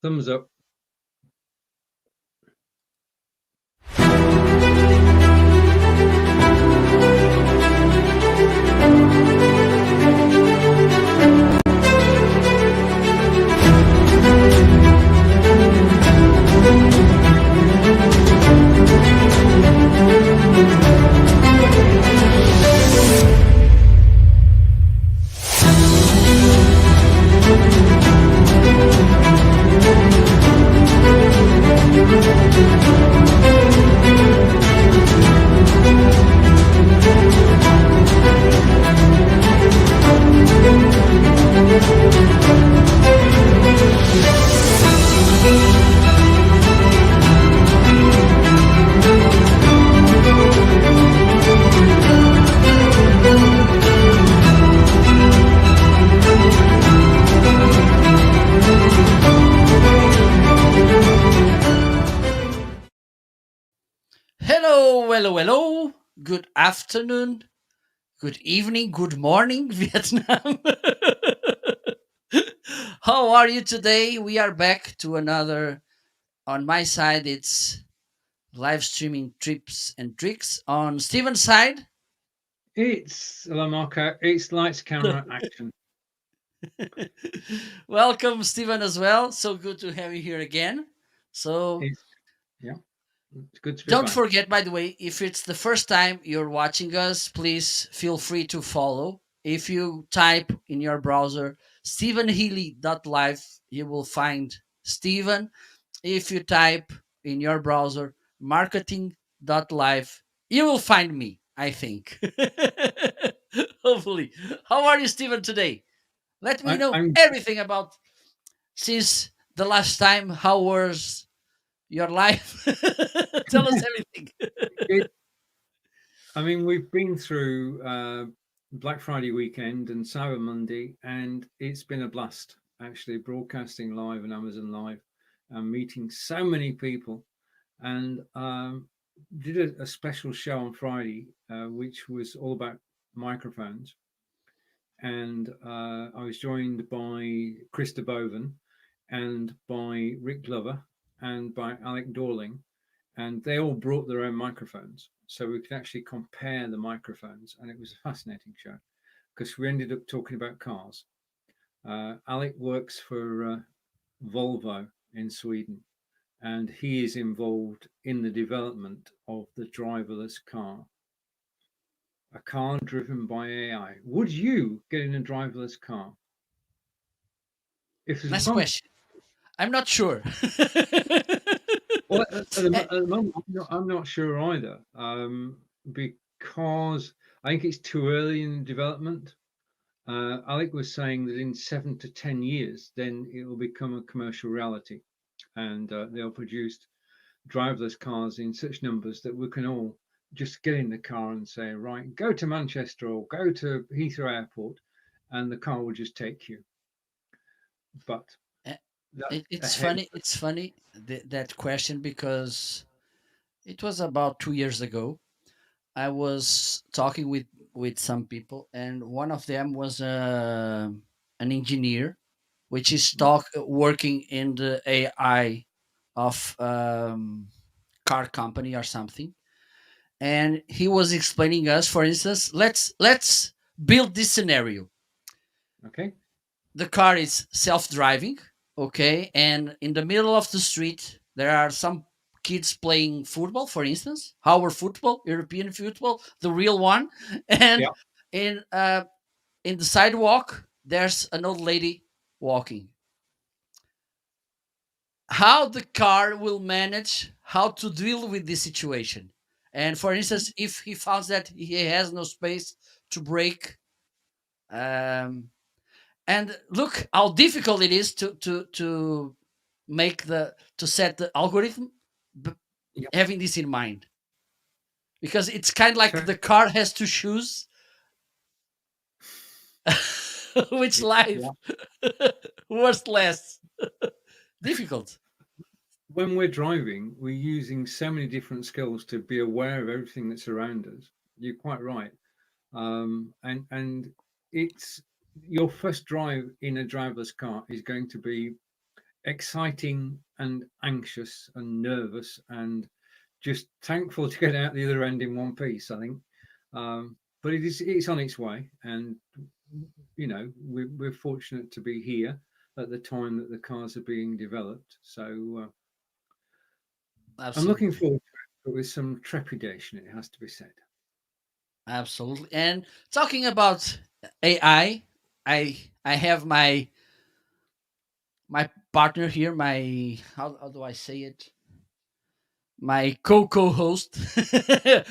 Thumbs up. Hello, hello, hello. Good afternoon, good evening, good morning, Vietnam. How are you today? We are back to another. On my side, it's live streaming trips and tricks. On Steven's side, It's hello, Marco. It's lights, camera, action. welcome, Steven, as well. So good to have you here again. So It's yeah. It's good to be don't back. forget, by the way, if it's the first time you're watching us, please feel free to follow. If you type in your browser stephenhealy.live, you will find Stephen. If you type in your browser marketing.live, you will find me, I think. Hopefully. How are you, Stephen, today? Let me know I'm. everything about since the last time. How was your life? Tell us everything. It, I mean, we've been through Black Friday weekend and Cyber Monday, and it's been a blast. Actually, broadcasting live on Amazon Live, and meeting so many people, and did a special show on Friday, which was all about microphones. And I was joined by Krista Boven and by Rick Glover and by Alec Dorling, and they all brought their own microphones, so we could actually compare the microphones, and it was a fascinating show because we ended up talking about cars. Alec works for Volvo in Sweden, and he is involved in the development of the driverless car, a car driven by AI. Would you get in a driverless car? If there's Nice one. question. I'm not sure. Well, at Eh, the moment, I'm not sure either, because I think it's too early in development. Alec was saying that in 7 to 10 years, then it will become a commercial reality, and they'll produce driverless cars in such numbers that we can all just get in the car and say, right, go to Manchester or go to Heathrow Airport, and the car will just take you. But eh, that's it's ahead. funny. It's funny that question because it was about 2 years ago. I was talking with some people, and one of them was an engineer, which is working in the AI of car company or something. And he was explaining us, for instance, let's build this scenario. Okay. The car is self-driving, okay, and in the middle of the street there are some kids playing football, for instance, our football, European football, the real one. And Yeah. in the sidewalk there's an old lady walking. How the car will manage how to deal with this situation? And for instance, if he finds that he has no space to brake, um, and look how difficult it is to make the to set the algorithm, b- Yeah. having this in mind, because it's kind of like So the car has to choose which life yeah. worth less difficult. When we're driving, we're using so many different skills to be aware of everything that's around us. You're quite right. And it's your first drive in a driverless car is going to be exciting and anxious and nervous and just thankful to get out the other end in one piece, I think. But it's on its way, and we're fortunate to be here at the time that the cars are being developed. So I'm looking Absolutely. forward to it, but with some trepidation, it has to be said. Absolutely. And talking about AI, I have my partner here, my how do I say it? My co-host,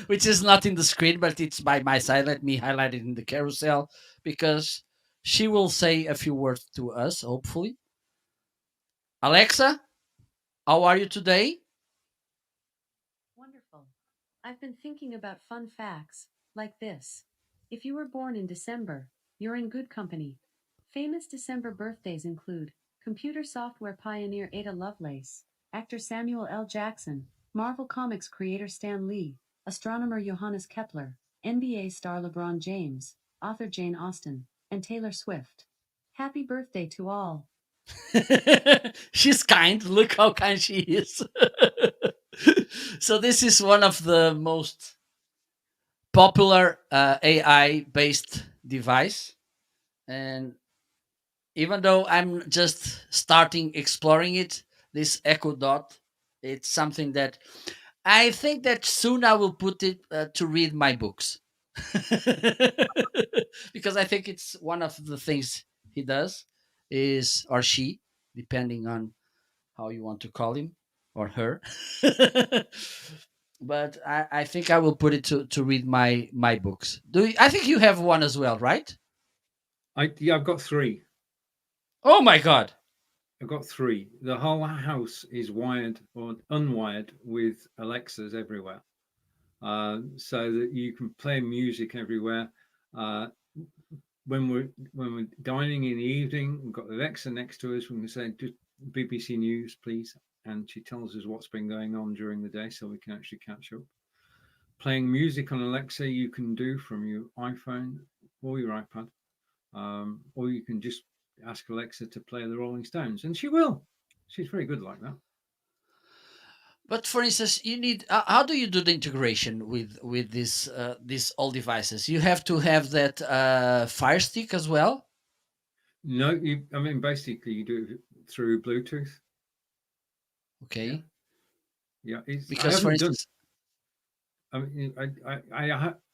which is not in the screen, but it's by my side. Let me highlight it in the carousel because she will say a few words to us, hopefully. Alexa, how are you today? Wonderful. I've been thinking about fun facts, like this. If you were born in December, you're in good company. Famous December birthdays include computer software pioneer Ada Lovelace, actor Samuel L. Jackson, Marvel Comics creator Stan Lee, astronomer Johannes Kepler, NBA star LeBron James, author Jane Austen, and Taylor Swift. Happy birthday to all. She's kind. Look how kind she is. So this is one of the most popular AI based device, and even though I'm just starting exploring it, this Echo Dot, it's something that I think that soon I will put it to read my books. Because I think it's one of the things he does is, or she, depending on how you want to call him or her. But I think I will put it to read my books. I think you have one as well, right? I've got three. Oh my god. I've got three. The whole house is wired or unwired with Alexas everywhere, so that you can play music everywhere. Uh, when we're dining in the evening, we've got Alexa next to us. We can say, "Just BBC News, please," and she tells us what's been going on during the day, so we can actually catch up. Playing music on Alexa, you can do from your iPhone or your iPad, or you can just ask Alexa to play the Rolling Stones, and she will. She's very good like that. But for instance, you need how do you do the integration with this these all devices? You have to have that Fire Stick as well. No, I mean, basically, you do it through Bluetooth. Yeah, Okay, yeah. I because for haven't done. instance, I mean,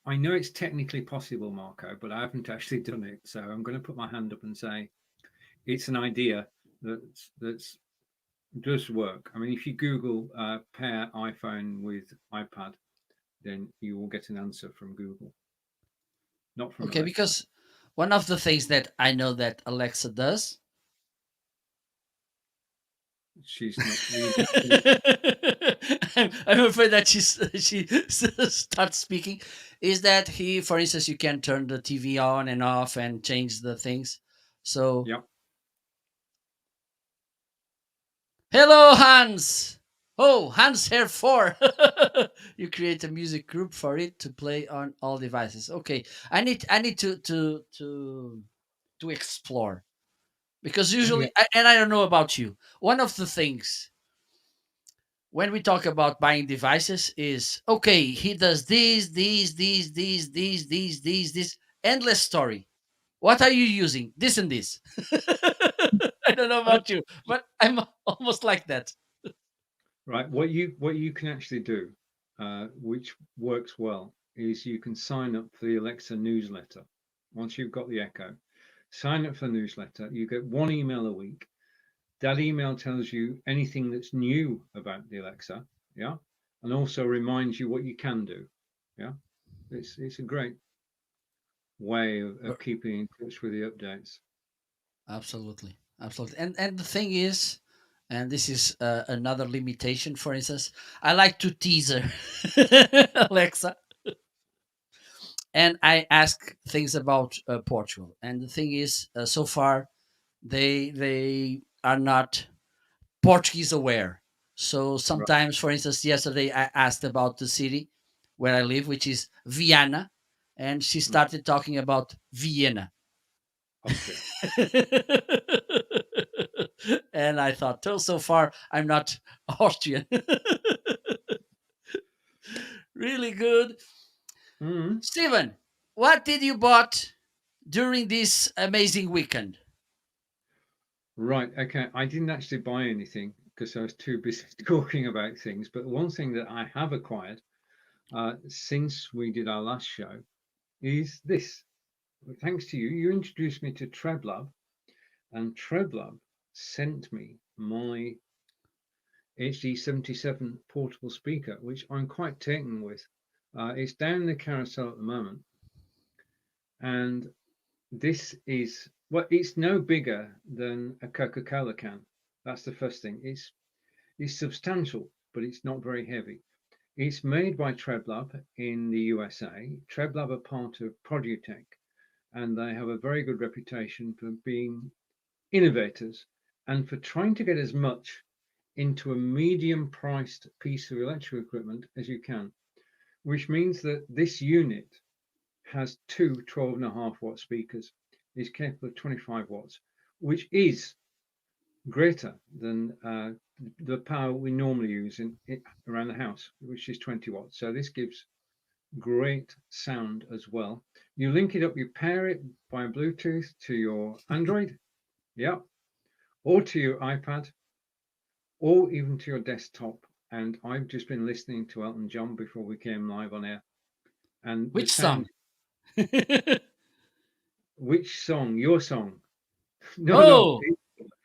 I know it's technically possible, Marco, but I haven't actually done it. So I'm going to put my hand up and say it's an idea that's does work. I mean, if you Google pair iPhone with iPad, then you will get an answer from Google, not from okay, Alexa. because one of the things that I know that Alexa does. She's not. I'm afraid that she starts speaking. Is that he, for instance, you can turn the TV on and off and change the things. So, Yeah. hello, Hans. Oh, Hans here 4. You create a music group for it to play on all devices. Okay, I need to explore because Yeah. usually, and I don't know about you. One of the things when we talk about buying devices is okay, he does these endless story. What are you using? This and this. I don't know about you, but I'm almost like that. Right. What you can actually do, which works well, is you can sign up for the Alexa newsletter. Once you've got the Echo, sign up for the newsletter. You get one email a week. That email tells you anything that's new about the Alexa, yeah, and also reminds you what you can do, yeah. It's a great way of keeping in touch with the updates. Absolutely, absolutely. And the thing is, and this is another limitation. For instance, I like to teaser Alexa, and I ask things about Portugal. And the thing is, so far they are not Portuguese aware. So Right. sometimes, for instance, yesterday I asked about the city where I live, which is Viana, and she Mm. started talking about Vienna. Oh dear. And I thought, oh, so far I'm not Austrian. Really good. Mm. Steven, what did you bought during this amazing weekend? Right. Okay. I didn't actually buy anything because I was too busy talking about things. But one thing that I have acquired since we did our last show is this. Thanks to you, you introduced me to TrebLab, and TrebLab sent me my HD77 portable speaker, which I'm quite taken with. It's down in the carousel at the moment, and this is well, it's no bigger than a Coca-Cola can. That's the first thing. It's substantial, but it's not very heavy. It's made by TrebLab in the USA. TrebLab are part of Produtech, and they have a very good reputation for being innovators and for trying to get as much into a medium priced piece of electrical equipment as you can, which means that this unit has two 12.5 watt speakers, is capable of 25 watts, which is greater than the power we normally use in around the house, which is 20 watts. So this gives great sound as well. You link it up, you pair it by Bluetooth to your Android, yeah, or to your iPad, or even to your desktop. And I've just been listening to Elton John before we came live on air. And the Which song? sound, which song? Your song? No, no, Oh,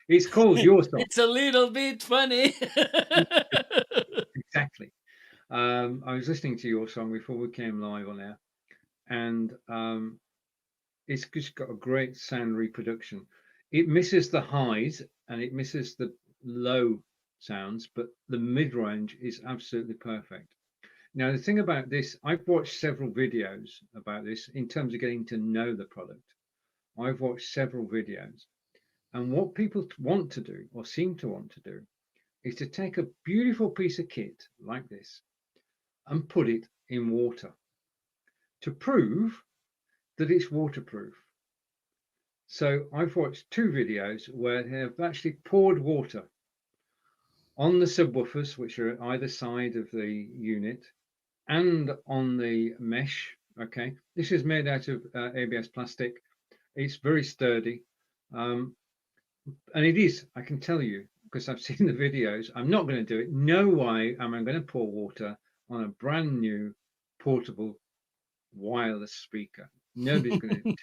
it's called Your Song. it's a little bit funny. Exactly. I was listening to your song before we came live on air, and it's just got a great sound reproduction. It misses the highs and it misses the low sounds, but the mid range is absolutely perfect. Now, the thing about this, I've watched several videos about this in terms of getting to know the product. I've watched several videos, and what people want to do or seem to want to do is to take a beautiful piece of kit like this and put it in water to prove that it's waterproof. So I've watched two videos where they have actually poured water on the subwoofers, which are at either side of the unit, and on the mesh. Okay, this is made out of ABS plastic. It's very sturdy, and it is. I can tell you because I've seen the videos. I'm not going to do it. No way am I going to pour water on a brand new portable wireless speaker. Nobody's going to do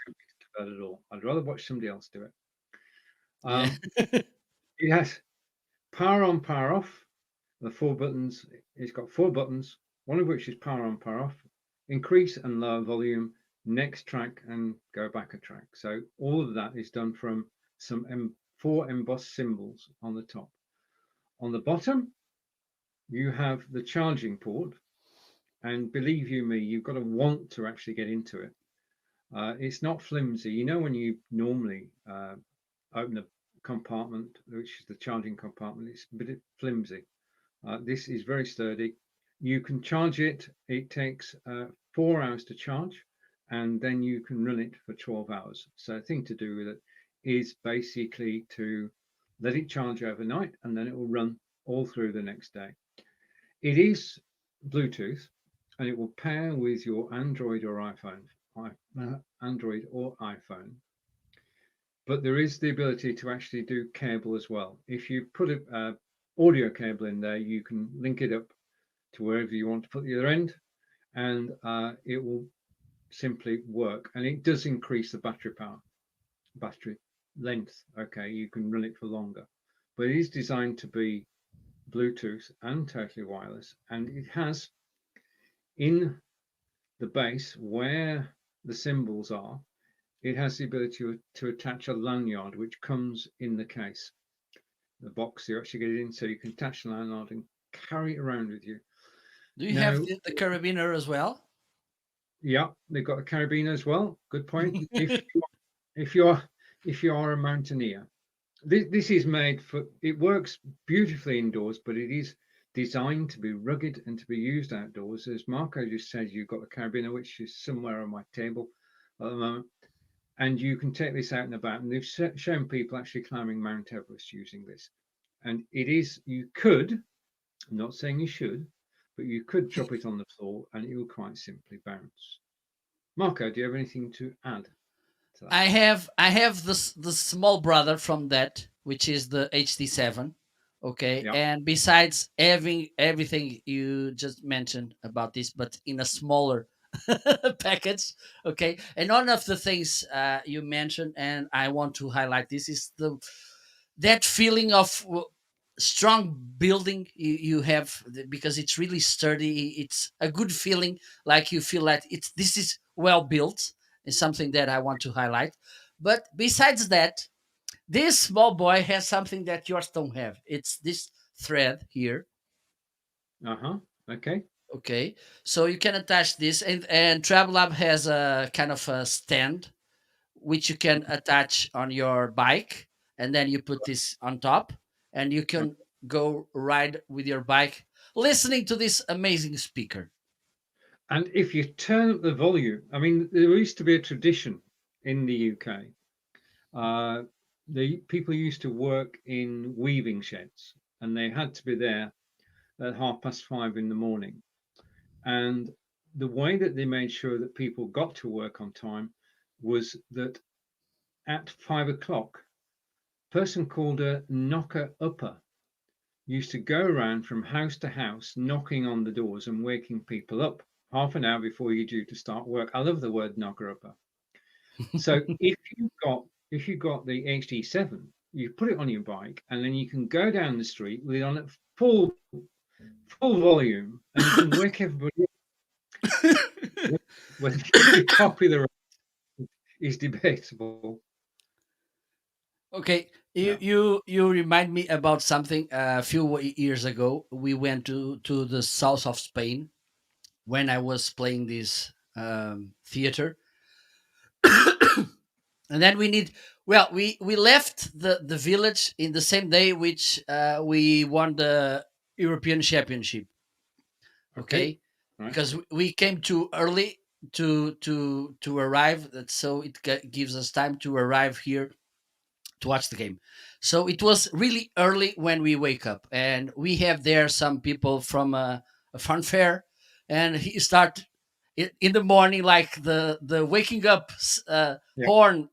that at all. I'd rather watch somebody else do it. Yeah. It has power on, power off. The four buttons. It's got four buttons, one of which is power on, power off, increase and lower volume, next track, and go back a track. So all of that is done from some four embossed symbols on the top. On the bottom, you have the charging port, and believe you me, you've got to want to actually get into it. It's not flimsy. You know when you normally open a compartment, which is the charging compartment, it's a bit flimsy. This is very sturdy. You can charge it. It takes 4 hours to charge, and then you can run it for 12 hours. So the thing to do with it is basically to let it charge overnight, and then it will run all through the next day. It is Bluetooth, and it will pair with your Android or iPhone. But there is the ability to actually do cable as well. If you put a audio cable in there, you can link it up to wherever you want to put the other end, and it will simply work. And it does increase the battery length. Okay, you can run it for longer, but it is designed to be Bluetooth and totally wireless, and it has in the base where the symbols are, it has the ability to attach a lanyard which comes in the case, the box you actually get it in, so you can attach the lanyard and carry it around with you. Do you Now, have the carabiner as well? yeah, they've got a carabiner as well. Good point. If you are a mountaineer, this is made for. It works beautifully indoors, but it is designed to be rugged and to be used outdoors. As Marco just said, you've got the carabiner, which is somewhere on my table at the moment. and you can take this out and about. And they've shown people actually climbing Mount Everest using this. And it is, you could, I'm not saying you should, but you could drop it on the floor and it will quite simply bounce. Marco, do you have anything to add to that? I have the small brother from that, which is the HD7. Okay, Yeah. and besides having everything you just mentioned about this, but in a smaller package. Okay, and one of the things you mentioned, and I want to highlight this, is the that feeling of strong building you have, because it's really sturdy. It's a good feeling, like you feel like it's this is well built. Is something that I want to highlight. But besides that, this small boy has something that yours don't have. It's this thread here. Uh-huh. Okay. Okay, so you can attach this, and Travelab has a kind of a stand which you can attach on your bike, and then you put this on top, and you can go ride with your bike listening to this amazing speaker. And if you turn up the volume, I mean, there used to be a tradition in the UK. The people used to work in weaving sheds, and they had to be there at 5:30 in the morning. And the way that they made sure that people got to work on time was that at 5 o'clock, a person called a knocker upper used to go around from house to house knocking on the doors and waking people up half an hour before you're due to start work. I love the word knocker upper. So if you got the HD7, you put it on your bike and then you can go down the street with it on at full volume and you can wake everybody up. Whether you're popular is debatable. Okay, you Yeah. you remind me about something. A few years ago, we went to the south of Spain when I was playing this theater, and then we left the village in the same day which we won the European Championship. Okay. Okay, Right. because we came too early to arrive, so it gives us time to arrive here to watch the game. So it was really early when we wake up, and we have there some people from a fun fair, and he start in the morning, like the waking up Yeah. horn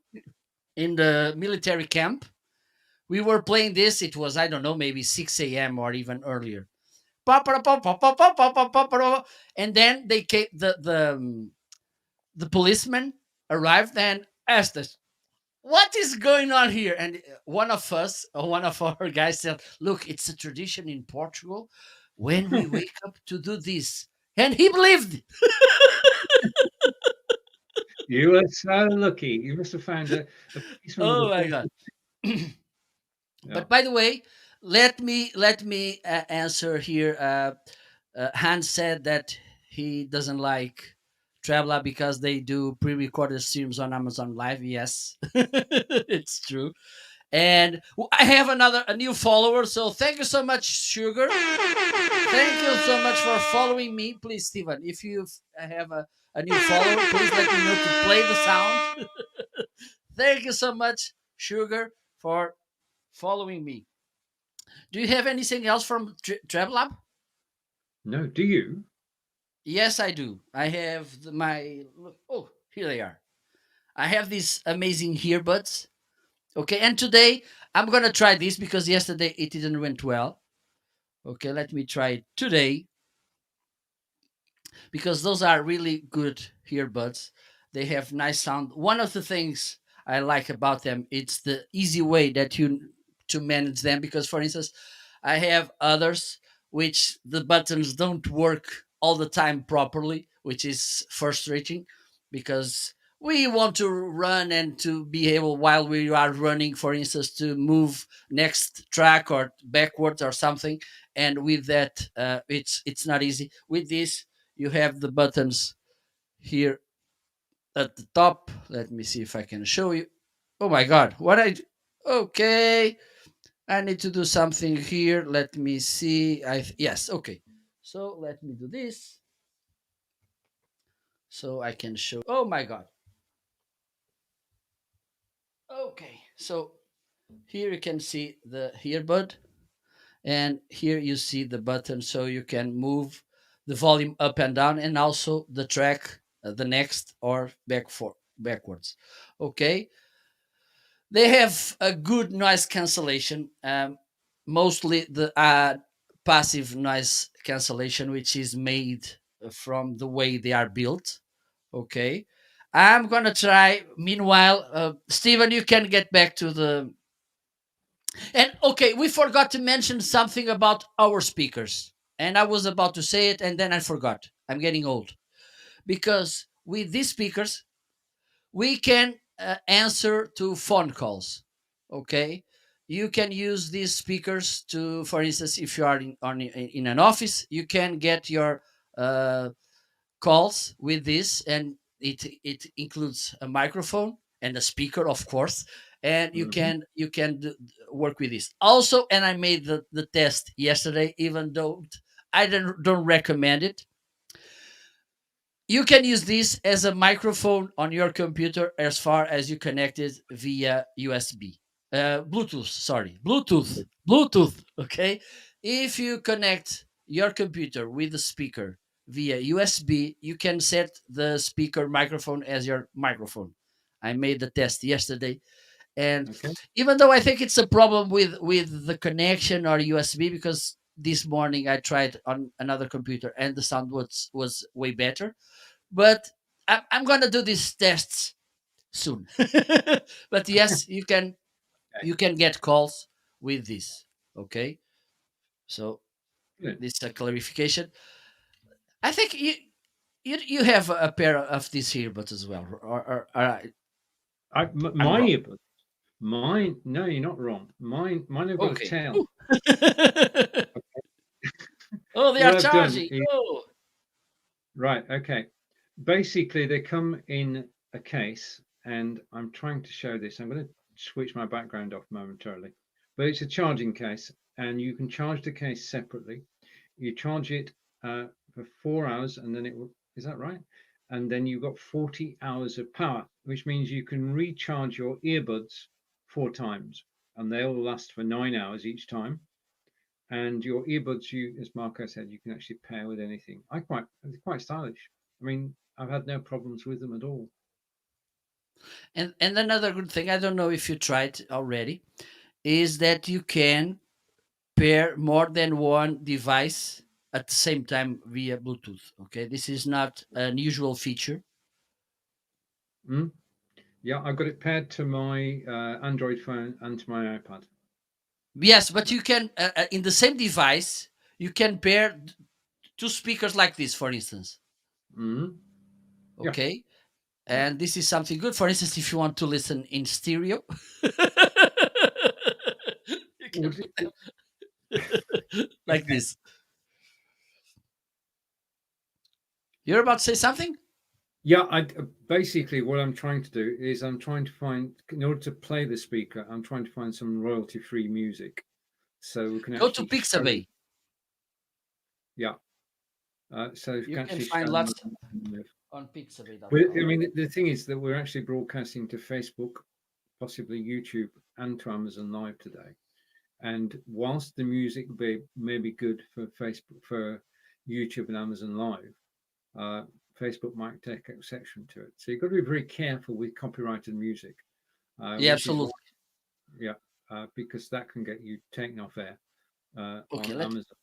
in the military camp. We were playing this. It was, I don't know, maybe 6 a.m. or even earlier. And then they came. The policeman arrived and asked us, "What is going on here?" And one of us, or one of our guys, said, "Look, it's a tradition in Portugal when we wake up to do this." And he believed. You are so lucky. You must have found a policeman with Oh a my full. god! Yeah. But by the way, let me answer here. Hans said that he doesn't like Traveler because they do pre-recorded streams on Amazon Live. Yes, it's true. And I have a new follower. So thank you so much, Sugar. Thank you so much for following me. Please, Steven, if you have a new follower, please let me know to play the sound. Thank you so much, Sugar, for following me. Do you have anything else from TravelLab? No, do you? Yes, I do. I have oh, here they are. I have these amazing earbuds. Okay, and today I'm gonna try this because yesterday it didn't went well. Okay, let me try it today because those are really good earbuds. They have nice sound. One of the things I like about them, it's the easy way that you to manage them, because for instance, I have others which the buttons don't work all the time properly, which is frustrating because we want to run and to be able, while we are running, for instance, to move next track or backwards or something. And with that, it's not easy. With this, you have the buttons here at the top. Let me see if I can show you. Oh my god, okay, I need to do something here. Let me see. Yes, okay. So let me do this so I can show. Oh my god. Okay, so here you can see the earbud, and here you see the button, so you can move the volume up and down, and also the track, the next or backwards. Okay, they have a good noise cancellation, mostly the passive noise cancellation, which is made from the way they are built. Okay, I'm gonna try. Meanwhile, Steven, you can get back to the. And okay, we forgot to mention something about our speakers. And I was about to say it and then I forgot. I'm getting old. Because with these speakers, we can answer to phone calls. Okay? You can use these speakers to, for instance, if you are in an office, you can get your uh, calls with this, and it includes a microphone and a speaker, of course, and Mhm. you can work with this also. And I made the test yesterday, even though I don't recommend it. You can use this as a microphone on your computer as far as you connect it via USB, Bluetooth. Sorry, Bluetooth. Okay, if you connect your computer with the speaker via USB, you can set the speaker microphone as your microphone. I made the test yesterday, and Okay. even though I think it's a problem with the connection or USB, because this morning I tried on another computer and the sound was way better, but I'm gonna do these tests soon. But yes, Okay. you can get calls with this. Okay, so Good. this is a clarification. I think you have a pair of these earbuds as well, or I'm My wrong. earbud. Mine. No, you're not wrong. Mine have got a Okay. tail. Ooh. Oh, they are What I've done charging. is Oh, right. Okay. Basically, they come in a case, and I'm trying to show this. I'm going to switch my background off momentarily, but it's a charging case, and you can charge the case separately. You charge it for 4 hours, and then is that right? And then you've got 40 hours of power, which means you can recharge your earbuds 4 times, and they'll last for 9 hours each time. And your earbuds, as Marco said, you can actually pair with anything. It's quite stylish. I mean, I've had no problems with them at all. and another good thing, I don't know if you tried already, is that you can pair more than one device at the same time via Bluetooth. Okay, this is not an usual feature. Mm? Yeah, I've got it paired to my Android phone and to my iPad. Yes, but you can in the same device you can pair two speakers like this, for instance. Mm? Yeah, Okay, yeah. and this is something good. For instance, if you want to listen in stereo, you can Would put it- them like okay. this. You're about to say something? Yeah, basically what I'm trying to do is I'm trying to find, in order to play the speaker, I'm trying to find some royalty-free music, so we can Go to actually show. Pixabay. Yeah, so we You can can actually find show. lots Them. on But pixabay.com. I mean, the thing is that we're actually broadcasting to Facebook, possibly YouTube, and to Amazon Live today. And whilst the music may be good for Facebook, for YouTube and Amazon Live, uh, Facebook might take exception to it. So you've got to be very careful with copyrighted music, Yeah, which is why, absolutely. yeah, because that can get you taken off air Okay, on Amazon.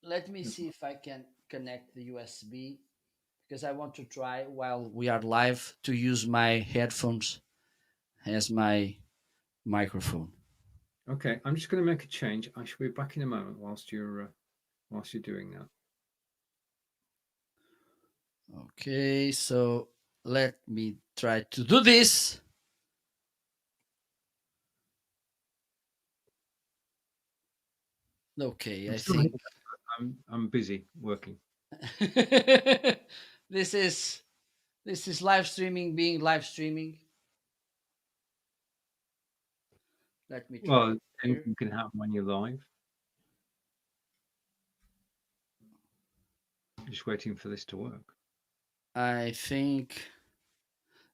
let me see if I can connect the USB, because I want to try while we are live to use my headphones as my microphone. Okay, I'm just going to make a change. I shall be back in a moment whilst you're doing that. Okay, so let me try to do this. Okay, I'm I still here. think I'm busy working. this is this is live streaming being live streaming. Let me try Well, it here. anything can happen when you're live. Just waiting for this to work. I think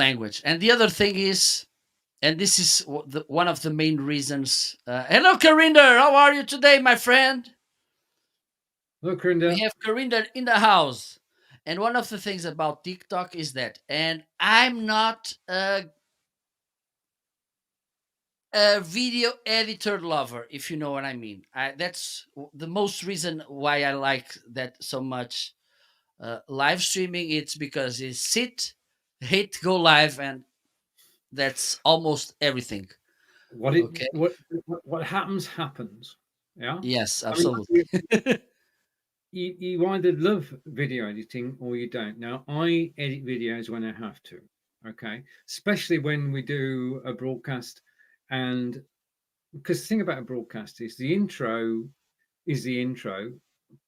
language. And the other thing is, and this is one of the main reasons. Hello, Karinder. How are you today, my friend? Look, We Rinda. have Karinder in the house. And one of the things about TikTok is that, and I'm not a video editor lover, if you know what I mean. That's the most reason why I like that so much. Live streaming, it's because it's sit, hit, go live, and that's almost everything. What it Okay. what happens. Yeah. Yes, I mean, absolutely. you either love video editing or you don't. Now, I edit videos when I have to. Okay, especially when we do a broadcast, and because the thing about a broadcast is the intro is the intro,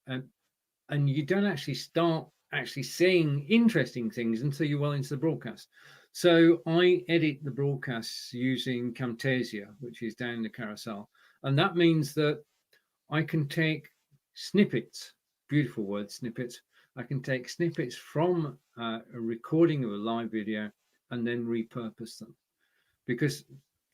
and you don't actually start actually seeing interesting things until you're well into the broadcast. So I edit the broadcasts using Camtasia, which is down the carousel, and that means that I can take snippets, beautiful word, snippets. I can take snippets from a recording of a live video and then repurpose them. Because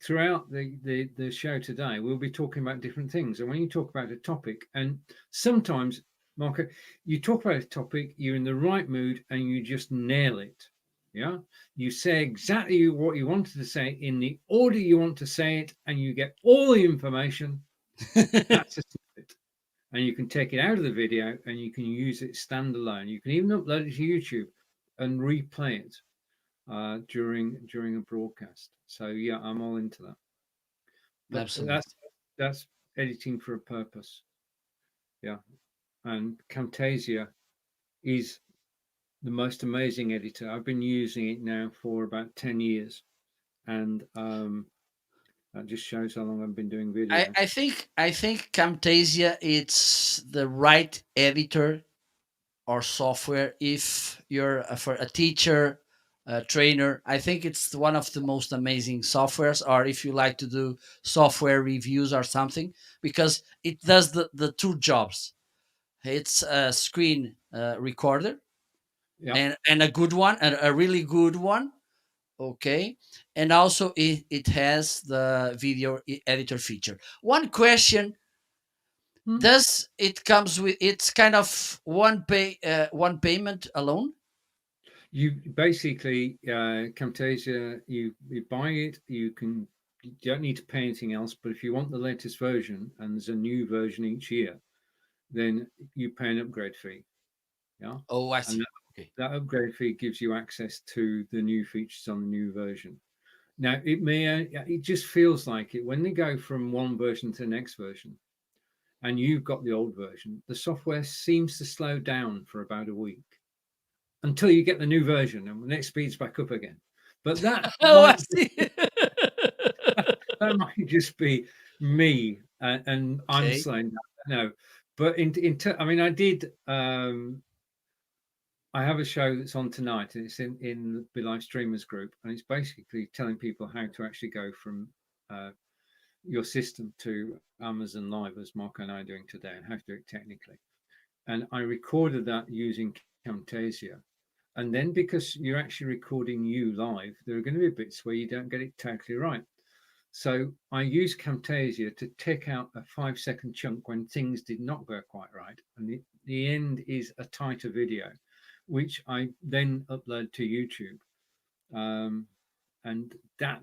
throughout the show today, we'll be talking about different things. And when you talk about a topic, and sometimes, Marco, you talk about a topic, you're in the right mood and you just nail it. Yeah. You say exactly what you wanted to say in the order you want to say it, and you get all the information. That's a snippet, and you can take it out of the video and you can use it standalone. You can even upload it to YouTube and replay it during a broadcast. So yeah, I'm all into that. But Absolutely. that's editing for a purpose. Yeah, and Camtasia is the most amazing editor. I've been using it now for about 10 years, and that just shows how long I've been doing video. I think Camtasia it's the right editor or software if you're for a teacher, a trainer. I think it's one of the most amazing softwares, or if you like to do software reviews or something, because it does the two jobs. It's a screen recorder, Yeah. and a good one, and a really good one. Okay, and also it has the video editor feature. One question: Hmm. does it comes with, it's kind of one payment alone? You basically Camtasia, you buy it, you don't need to pay anything else. But if you want the latest version, and there's a new version each year, then you pay an upgrade fee. Yeah, Oh, I and see. Okay. that upgrade fee gives you access to the new features on the new version. Now, it just feels like it when they go from one version to the next version, and you've got the old version, the software seems to slow down for about a week until you get the new version, and then it speeds back up again. But that Oh, I might see. that might just be me, and I'm Okay. slowing down. No, but I mean, I have a show that's on tonight, and it's in the Live Streamers group, and it's basically telling people how to actually go from uh, your system to Amazon Live, as Marco and I are doing today, and how to do it technically. And I recorded that using Camtasia. And then because you're actually recording you live, there are going to be bits where you don't get it totally right. So I use Camtasia to take out a 5 second chunk when things did not go quite right. And the end is a tighter video, which I then upload to YouTube. Um, and that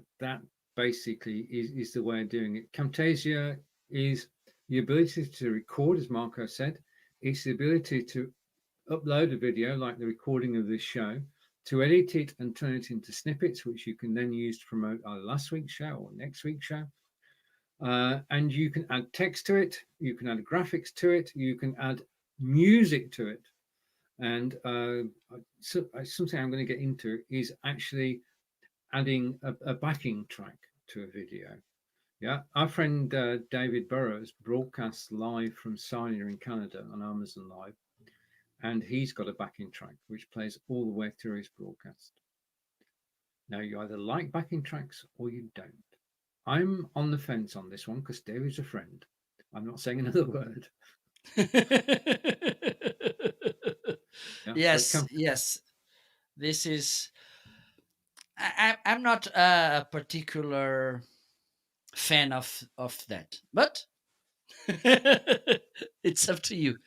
basically is the way of doing it. Camtasia is the ability to record, as Marco said. It's the ability to upload a video like the recording of this show, to edit it and turn it into snippets, which you can then use to promote either last week's show or next week's show. And you can add text to it, you can add graphics to it, you can add music to it. And something I'm going to get into is actually adding a backing track to a video. Yeah, our friend David Burrows broadcasts live from Sarnia in Canada on Amazon Live, and he's got a backing track which plays all the way through his broadcast. Now, you either like backing tracks or you don't. I'm on the fence on this one because David's a friend. I'm not saying another word. Yeah, but Yes, yes. This is I'm not a particular fan of that, but it's up to you.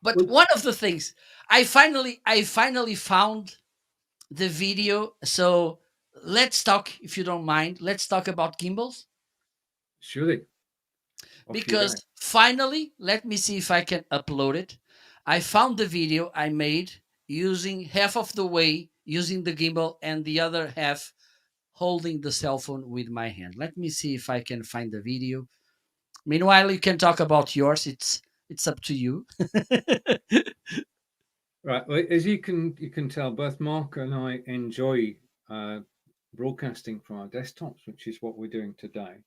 But Well, one of the things I finally found the video. So let's talk, if you don't mind. Let's talk about gimbals, surely, off you go. because finally, let me see if I can upload it. I found the video I made using half of the way using the gimbal and the other half holding the cell phone with my hand. Let me see if I can find the video. Meanwhile, you can talk about yours. It's up to you. Right. Well, as you can tell, both Mark and I enjoy uh, broadcasting from our desktops, which is what we're doing today.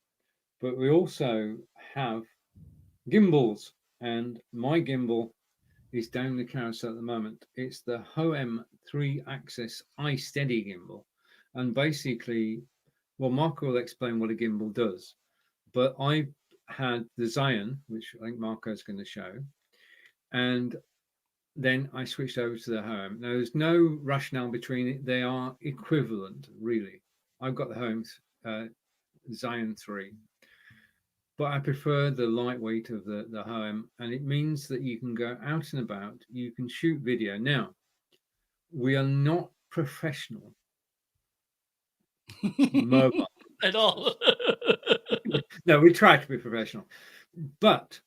But we also have gimbals, and my gimbal is down the carousel at the moment. It's the Hoem 3-axis iSteady gimbal, and basically, well, Mark will explain what a gimbal does. But I had the Zion, which I think Marco's going to show, and then I switched over to the Home. Now, there's no rationale between it; they are equivalent, really. I've got the Home Zion 3, but I prefer the lightweight of the Home, and it means that you can go out and about, you can shoot video. Now, we are not professional mobile. At all. No, we try to be professional, but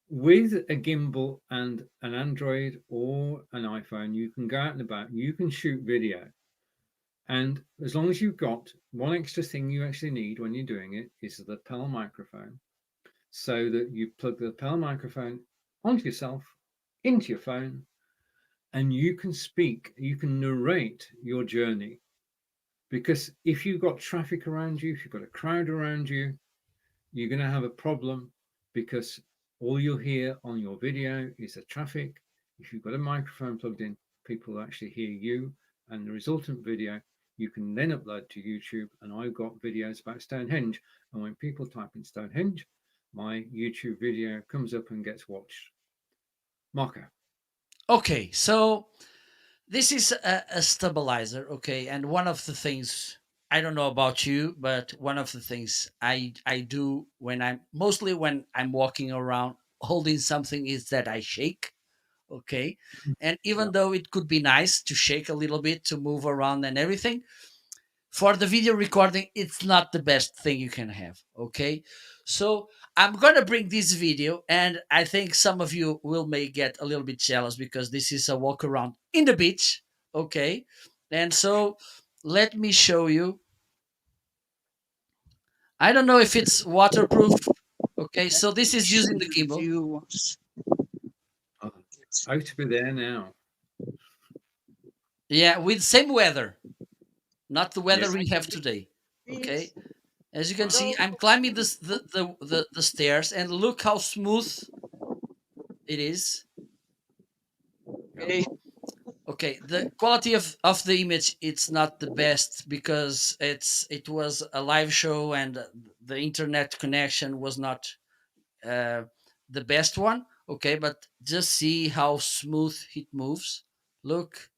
with a gimbal and an Android or an iPhone, you can go out and about, you can shoot video. And as long as you've got one extra thing you actually need when you're doing it is the lapel microphone, so that you plug the lapel microphone onto yourself, into your phone, and you can speak, you can narrate your journey. Because if you've got traffic around you, if you've got a crowd around you, you're going to have a problem, because all you'll hear on your video is the traffic. If you've got a microphone plugged in, people will actually hear you, and the resultant video you can then upload to YouTube. And I've got videos about Stonehenge, and when people type in Stonehenge, my YouTube video comes up and gets watched. Marco. Okay, so this is a stabilizer. Okay, and one of the things, I don't know about you, but one of the things I do when I'm walking around holding something is that I shake. Okay, and Yeah. even though it could be nice to shake a little bit to move around and everything, for the video recording, it's not the best thing you can have. Okay, so I'm gonna bring this video, and I think some of you will may get a little bit jealous because this is a walk around in the beach. Okay, and so let me show you. I don't know if it's waterproof. Okay, so this is using the gimbal. Oh, out to be there now. Yeah, with same weather, not the weather Yes. we have today. Okay, as you can Wow. see, I'm climbing the stairs, and look how smooth it is. Yeah. Okay, the quality of the image, it's not the best because it was a live show, and the internet connection was not uh, the best one. Okay, but just see how smooth it moves. Look,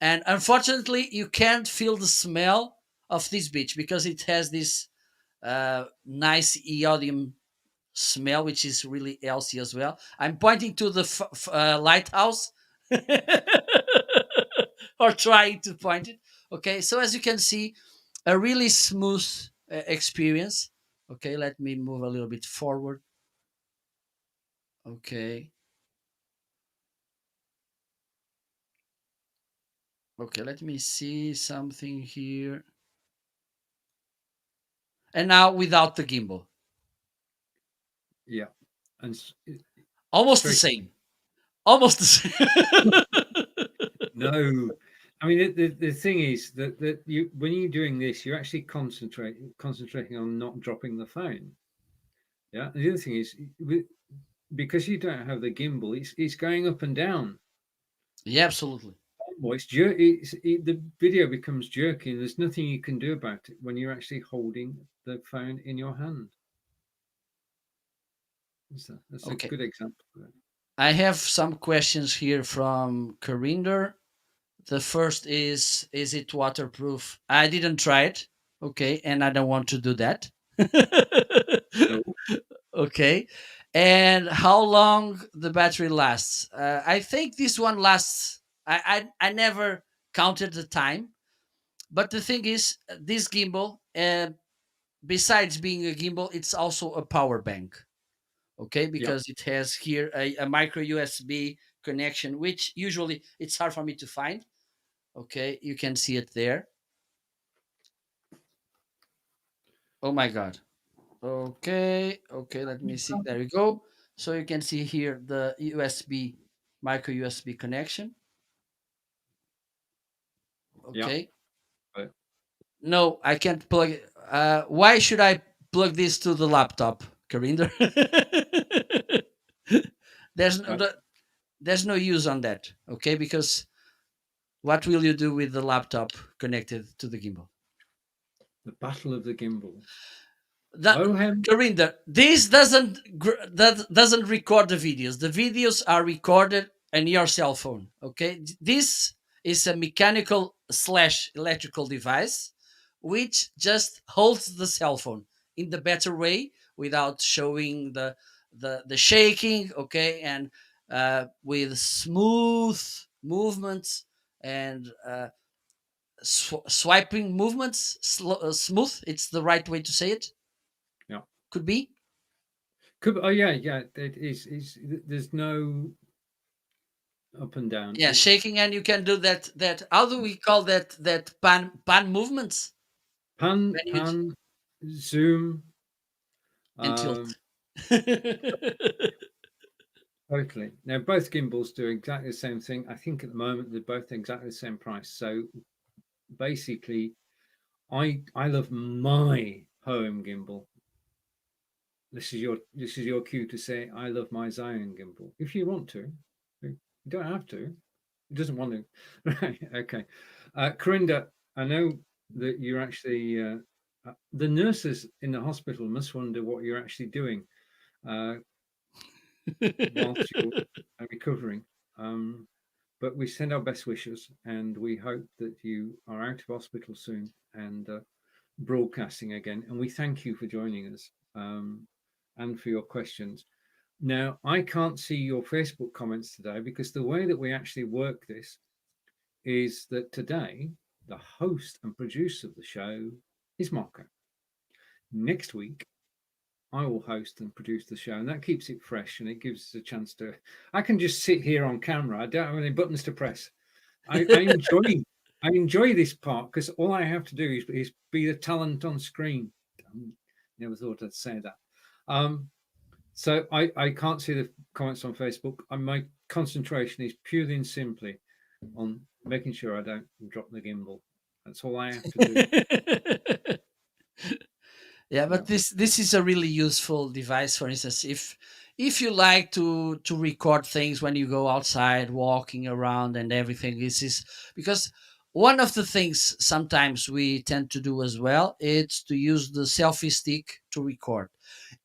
and unfortunately you can't feel the smell of this beach because it has this nice iodium smell, which is really healthy as well. I'm pointing to the lighthouse, or trying to point it. Okay, so as you can see, a really smooth experience. Okay, let me move a little bit forward. Okay. Okay, let me see something here. And now without the gimbal. Yeah. And Almost the very same. Almost the same. no. I mean, the thing is that you, when you're doing this, you're actually concentrating on not dropping the phone. Yeah. And the other thing is, because you don't have the gimbal, it's going up and down. Yeah, absolutely. Well, the video becomes jerky, and there's nothing you can do about it when you're actually holding the phone in your hand. That's a Okay. good example of it. I have some questions here from Corinder. The first is it waterproof? I didn't try it. Okay, and I don't want to do that. No. Okay, and how long the battery lasts? I think this one lasts. I never counted the time, but the thing is, this gimbal, besides being a gimbal, it's also a power bank. Okay, Yeah. because it has here a micro USB connection, which usually it's hard for me to find. Okay, you can see it there. Oh my god. Okay, okay, let me see. There we go. So you can see here the USB, micro USB connection. Yeah. Okay. Right. No, I can't plug it. Why should I plug this to the laptop, Karinder? there's no, Right. there's no use on that. Okay, because what will you do with the laptop connected to the gimbal? The Battle of the Gimbals. That, Oh, Karinder, this doesn't record the videos. The videos are recorded on your cell phone. Okay, this is a mechanical slash electrical device which just holds the cell phone in the better way without showing the shaking. Okay, and with smooth movements and swiping movements, smooth. It's the right way to say it. yeah. Could be. Oh, yeah, yeah. It is. There's no up and down. Yeah, It's shaking, and you can do that. How do we call that pan movements? When you pan, zoom. and tilt. Um, Totally. Now, both gimbals do exactly the same thing. I think at the moment they're both exactly the same price. So basically, I love my home gimbal. This is your cue to say I love my Zion gimbal. If you want to, you don't have to. It doesn't want to. Right? Okay. Corinda, I know that you're actually the nurses in the hospital must wonder what you're actually doing uh, whilst you're recovering. Um, but we send our best wishes, and we hope that you are out of hospital soon and broadcasting again. And we thank you for joining us and for your questions. Now, I can't see your Facebook comments today because the way that we actually work this is that today the host and producer of the show is Marco. Next week, I will host and produce the show, and that keeps it fresh and it gives us a chance to. I can just sit here on camera. I don't have any buttons to press. I enjoy this part because all I have to do is be the talent on screen. Never thought I'd say that. So I can't see the comments on Facebook. My concentration is purely and simply on making sure I don't drop the gimbal. That's all I have to do. Yeah, Yeah. but this is a really useful device. For instance, if you like to record things when you go outside walking around and everything, this is because one of the things sometimes we tend to do as well is to use the selfie stick to record,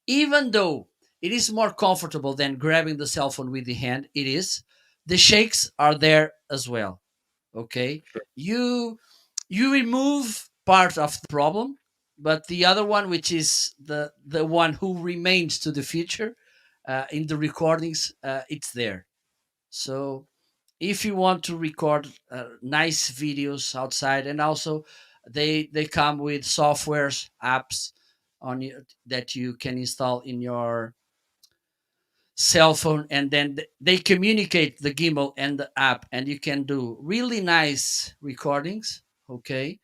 even though it is more comfortable than grabbing the cell phone with the hand. It is, the shakes are there as well. Okay, Sure. you remove part of the problem, but the other one, which is the one who remains to the future, in the recordings, it's there. So if you want to record nice videos outside, and also they come with softwares, apps on you that you can install in your cell phone, and then they communicate the gimbal and the app, and you can do really nice recordings. Okay,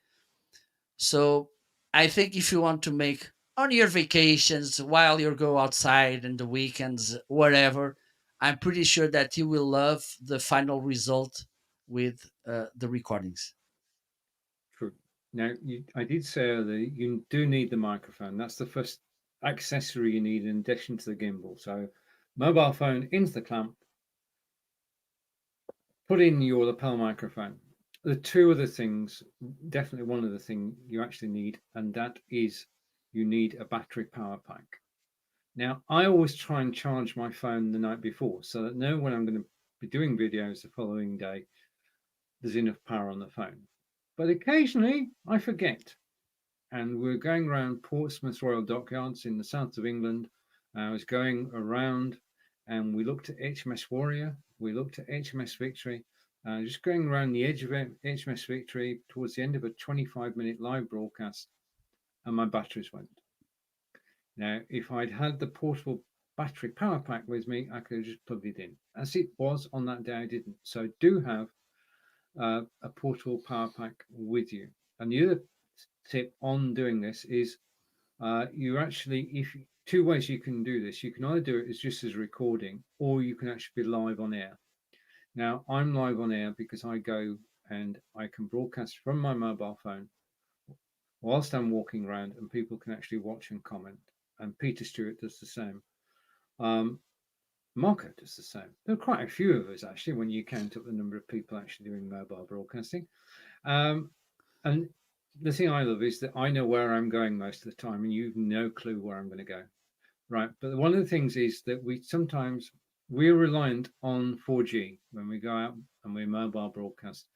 so I think if you want to make on your vacations while you go outside and the weekends, whatever, I'm pretty sure that you will love the final result with the recordings. True. Now, I did say earlier you do need the microphone. That's the first accessory you need in addition to the gimbal. So, mobile phone into the clamp, put in your lapel microphone. The two other things, definitely one of the things you actually need, and that is you need a battery power pack. Now, I always try and charge my phone the night before so that know when I'm going to be doing videos the following day, there's enough power on the phone. But occasionally I forget. And we're going around Portsmouth Royal Dockyards in the south of England. I was going around and we looked at HMS Warrior, we looked at HMS Victory, just going around the edge of HMS Victory towards the end of a 25-minute live broadcast, and my batteries went. Now, if I'd had the portable battery power pack with me, I could have just plugged it in. As it was on that day, I didn't. So do have a portable power pack with you. And the other tip on doing this is you actually, two ways you can do this. You can either do it as just as a recording, or you can actually be live on air. Now, I'm live on air because I go and I can broadcast from my mobile phone whilst I'm walking around, and people can actually watch and comment. And Peter Stewart does the same. Marco does the same. There are quite a few of us, actually, when you count up the number of people actually doing mobile broadcasting. And the thing I love is that I know where I'm going most of the time, and you've no clue where I'm going to go. Right. But one of the things is that we're reliant on 4G when we go out and we mobile broadcast.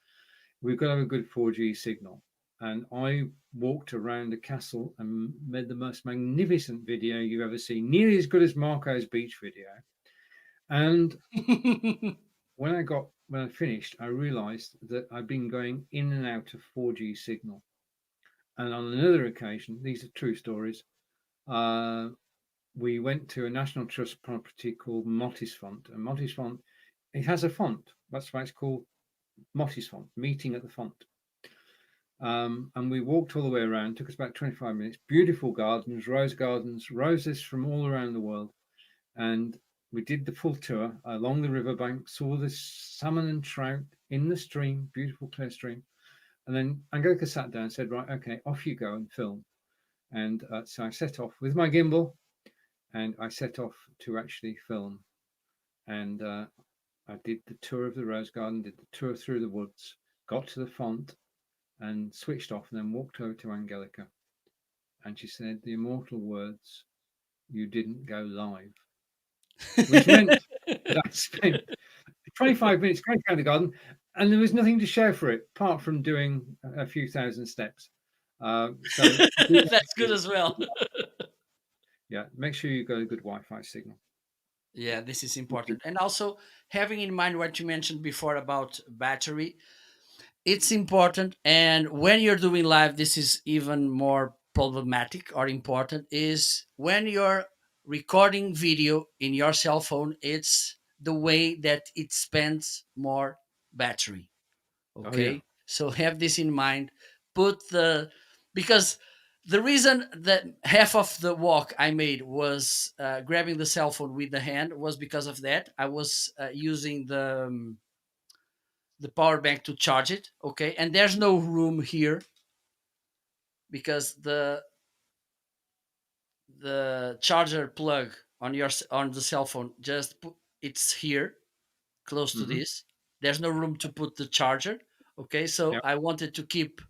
We've got to have a good 4G signal. And I walked around a castle and made the most magnificent video you've ever seen, nearly as good as Marco's beach video. And when I finished, I realized that I've been going in and out of 4G signal. And on another occasion, these are true stories, we went to a National Trust property called Mottisfont. And Mottisfont, it has a font. That's why it's called Mottisfont, meeting at the font. And we walked all the way around, took us about 25 minutes, beautiful gardens, roses from all around the world. And we did the full tour along the riverbank, saw the salmon and trout in the stream, beautiful clear stream. And then Angelica sat down and said, right, okay, off you go and film. And so I set off with my gimbal and I set off to actually film. And I did the tour of the rose garden, did the tour through the woods, got to the font and switched off, and then walked over to Angelica. And she said the immortal words, "You didn't go live." Which meant that I spent 25 minutes going around the garden and there was nothing to show for it apart from doing a few thousand steps. So that's good as well. Yeah, make sure you got a good Wi-Fi signal. Yeah, this is important. And also having in mind what you mentioned before about battery, it's important. And when you're doing live, this is even more problematic or important, is when you're recording video in your cell phone, it's the way that it spends more battery. Okay. Oh, yeah. So have this in mind. Because the reason that half of the walk I made was grabbing the cell phone with the hand was because of that. I was using the power bank to charge it. Okay. And there's no room here because the charger plug on the cell phone it's here close to this. There's no room to put the charger. Okay. So Yep. I wanted to keep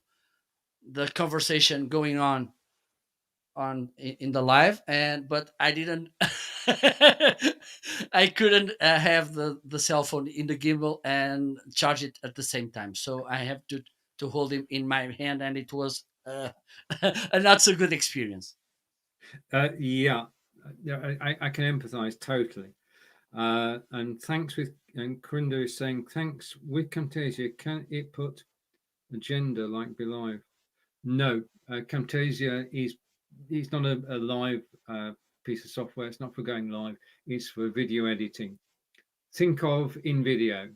the conversation going on in the live, but I didn't I couldn't have the cell phone in the gimbal and charge it at the same time, so I have to hold it in my hand, and it was a not so good experience. Yeah, I can empathize totally. And Corinda is saying, thanks with Camtasia, can it put agenda like Be Live? No, Camtasia is not a live piece of software. It's not for going live. It's for video editing. Think of InVideo.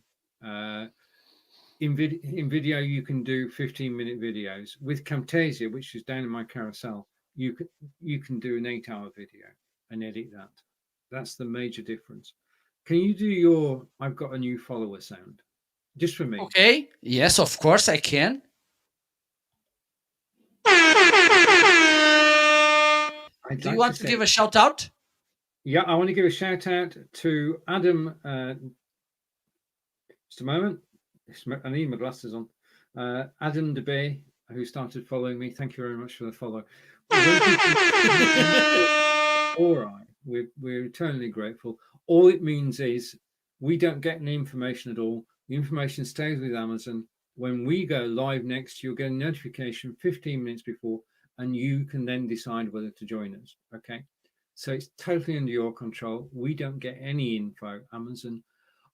In video, you can do 15-minute videos. With Camtasia, which is down in my carousel, you can do an 8-hour video and edit that. That's the major difference. Can you do your "I've got a new follower" sound just for me? Okay. Yes, of course I can. Do you want to give a shout out? Yeah, I want to give a shout out to Adam. Just a moment. I need my glasses on. Adam DeBay, who started following me. Thank you very much for the follow. All right, we're eternally grateful. All it means is we don't get any information at all. The information stays with Amazon. when we go live next, you'll get a notification 15 minutes before, and you can then decide whether to join us. Okay. So it's totally under your control. We don't get any info. Amazon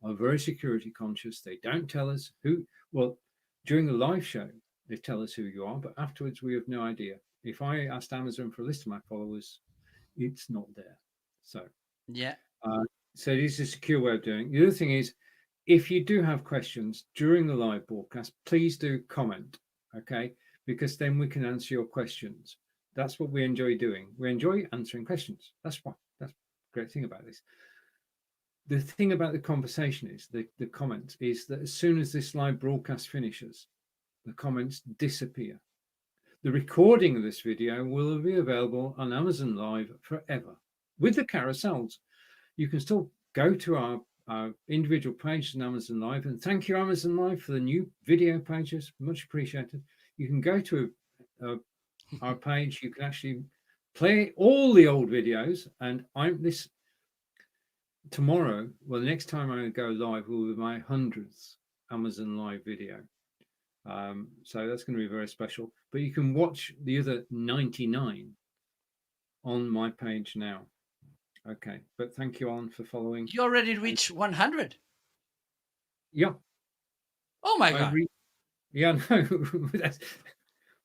are very security conscious. They don't tell us who, well, during the live show, they tell us who you are, but afterwards we have no idea. If I asked Amazon for a list of my followers, it's not there. So, Yeah. so it is a secure way of doing it. The other thing is, if you do have questions during the live broadcast, please do comment, okay? Because then we can answer your questions. That's what we enjoy doing. We enjoy answering questions. That's why. That's the great thing about this. The thing about the conversation is, the comments, is that as soon as this live broadcast finishes, the comments disappear. The recording of this video will be available on Amazon Live forever with the carousels. You can still go to our individual pages on Amazon Live, and thank you, Amazon Live, for the new video pages. Much appreciated. You can go to our page. You can actually play all the old videos, and tomorrow, well, the next time I go live will be my 100th Amazon Live video. So that's going to be very special. But you can watch the other 99 on my page now. Okay, but thank you, Alan, for following. You already reached 100. Yeah. Oh my God. Yeah, no.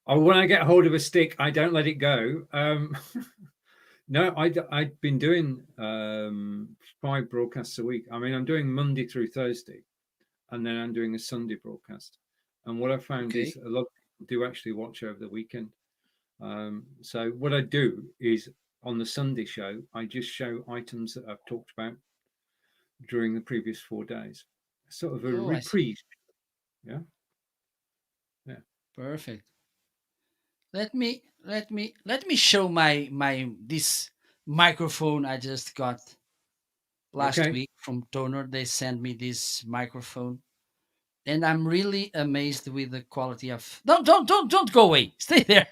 When I get hold of a stick, I don't let it go. No, I've been doing 5 broadcasts a week. I mean, I'm doing Monday through Thursday, and then I'm doing a Sunday broadcast. And what I found is a lot of people do actually watch over the weekend. So what I do is, on the Sunday show, I just show items that I've talked about during the previous 4 days. Sort of a reprise. Yeah. Yeah. Perfect. Let me show my this microphone I just got last week from Tonor. They sent me this microphone, and I'm really amazed with the quality of. Don't go away. Stay there.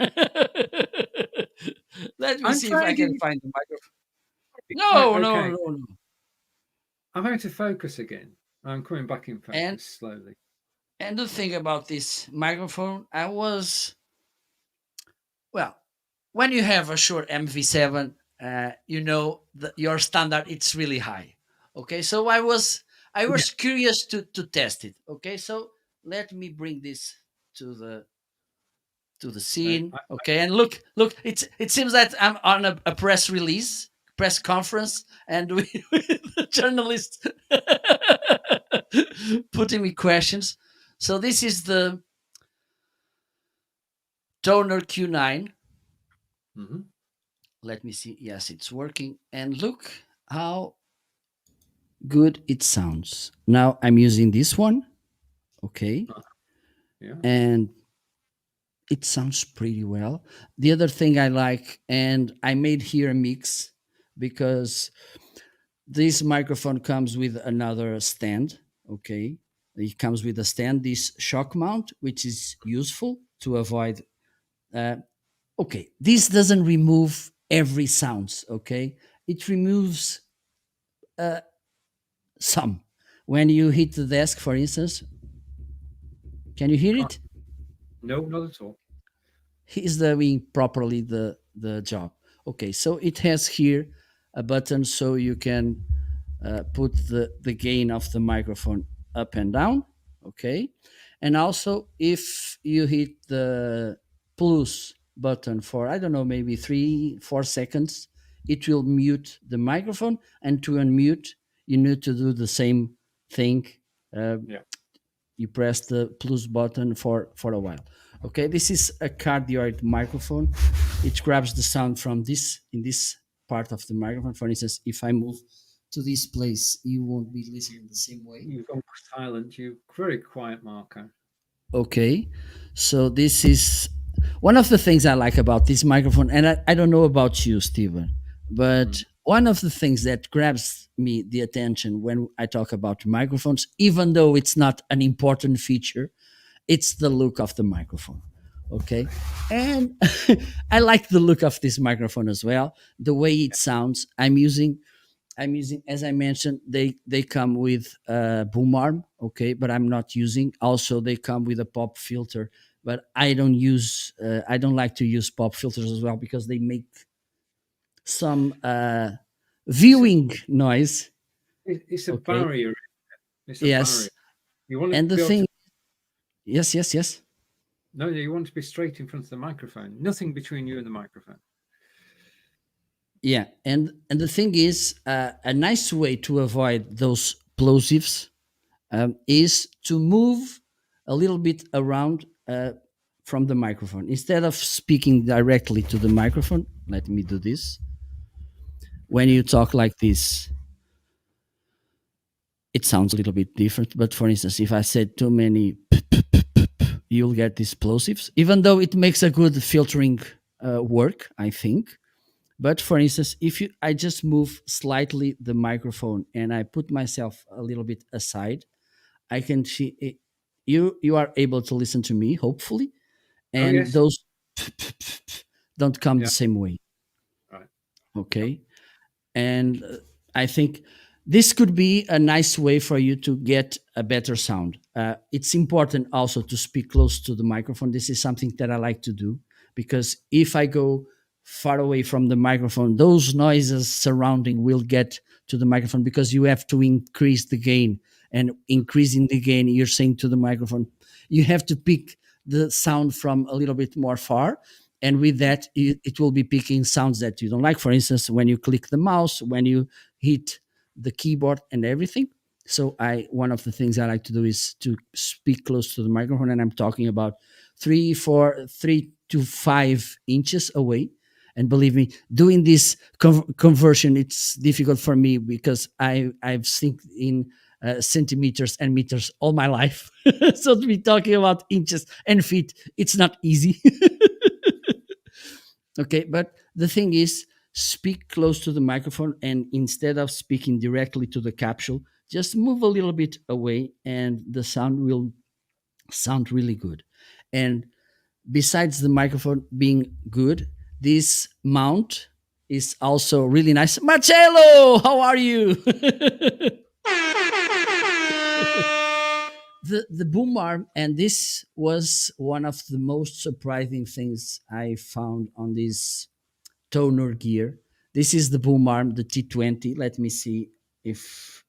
Let me see if I can find the microphone. No. I'm going to focus again. I'm coming back in focus slowly. And the thing about this microphone, when you have a Shure MV7, your standard, it's really high. Okay, so I was curious to test it. Okay, so let me bring this to the scene. Okay, and look, it seems that I'm on a press conference, and with the journalist putting me questions. So this is the Tonor Q9. Mm-hmm. Let me see. Yes, it's working. And look how good it sounds. Now I'm using this one. Okay. Yeah. And it sounds pretty well. The other thing I like, and I made here a mix because this microphone comes with another stand. Okay. It comes with a stand, this shock mount, which is useful to avoid. Okay, this doesn't remove every sounds. Okay, it removes some. When you hit the desk, for instance, can you hear it? No, not at all. He's doing properly the job. Okay, so it has here a button so you can put the gain of the microphone up and down. Okay, and also if you hit the plus button for, I don't know, maybe 3-4 seconds, it will mute the microphone, and to unmute you need to do the same thing. You press the plus button for a while. Okay, this is a cardioid microphone. It grabs the sound from this in this part of the microphone. For instance, if I move to this place, you won't be listening the same way. You've gone silent. You're very quiet, Marco. Okay, so this is one of the things I like about this microphone, and I don't know about you, Steven, but one of the things that grabs me the attention when I talk about microphones, even though it's not an important feature, it's the look of the microphone. Okay, and I like the look of this microphone as well, the way it sounds. I'm using I'm using, as I mentioned, they come with a boom arm, okay, but I'm not using. Also, they come with a pop filter, but I don't use. I don't like to use pop filters as well because they make some viewing noise. It's a Okay. barrier. It's a barrier. Yes, You want to and the be able thing. to. Yes, yes, yes. No, you want to be straight in front of the microphone. Nothing between you and the microphone. Yeah, and the thing is, a nice way to avoid those plosives is to move a little bit around from the microphone instead of speaking directly to the microphone. Let me do this. When Okay. you talk like this, it sounds a little bit different. But for instance, if I said too many, you'll get these plosives, even though it makes a good filtering work, I think. But for instance, if I just move slightly the microphone and I put myself a little bit aside, I can see it, you are able to listen to me, hopefully, Oh and yes. those don't come the Yeah. same way. Right. Okay, and I think this could be a nice way for you to get a better sound. It's important also to speak close to the microphone. This is something that I like to do because if I go far away from the microphone, those noises surrounding will get to the microphone because you have to increase the gain. And increasing the gain, you're saying to the microphone, you have to pick the sound from a little bit more far, and with that it will be picking sounds that you don't like, for instance when you click the mouse, when you hit the keyboard and everything. So I one of the things I like to do is to speak close to the microphone, and I'm talking about 3 to 5 inches away. And believe me, doing this conversion, it's difficult for me because I've seen in centimeters and meters all my life. So to be talking about inches and feet, it's not easy. Okay, but the thing is, speak close to the microphone, and instead of speaking directly to the capsule, just move a little bit away, and the sound will sound really good. And besides the microphone being good, this mount is also really nice. Marcelo, how are you? The boom arm, and this was one of the most surprising things I found on this toner gear. This is the boom arm, the T20. Let me see if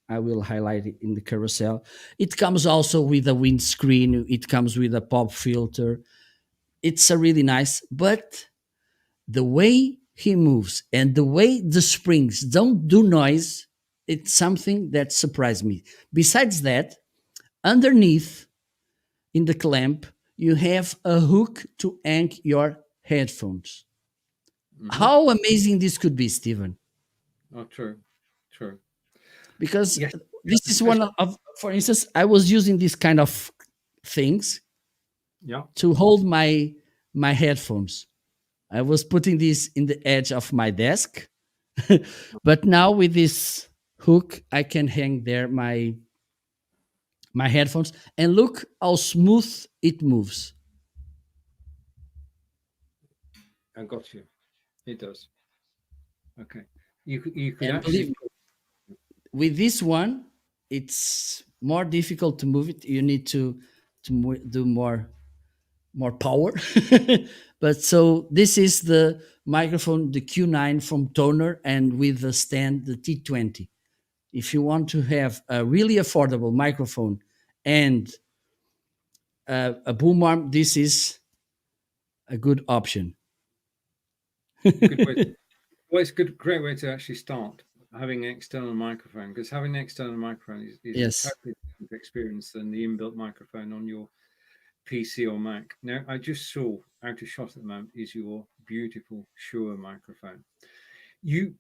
I will highlight it in the carousel. It comes also with a windscreen. It comes with a pop filter. It's a really nice, but the way he moves and the way the springs don't do noise, it's something that surprised me. Besides that, underneath in the clamp, you have a hook to hang your headphones. How amazing this could be, Stephen. Oh, true. True. Because Yes. this is one of, for instance, I was using these kind of things Yeah. to hold my headphones. I was putting this in the edge of my desk, but now with this hook, I can hang there my headphones, and look how smooth it moves. I got you. It does. Okay. You could And believe actually. me, with this one, it's more difficult to move it. You need to do more power. But so this is the microphone, the Q9 from Toner, and with the stand, the T20. If you want to have a really affordable microphone and a boom arm, this is a good option. Good way. Well, it's good. Great way to actually start having an external microphone, because having an external microphone is a Yes. totally different experience than the inbuilt microphone on your PC or Mac. Now, I just saw out of shot at the moment is your beautiful Shure microphone. You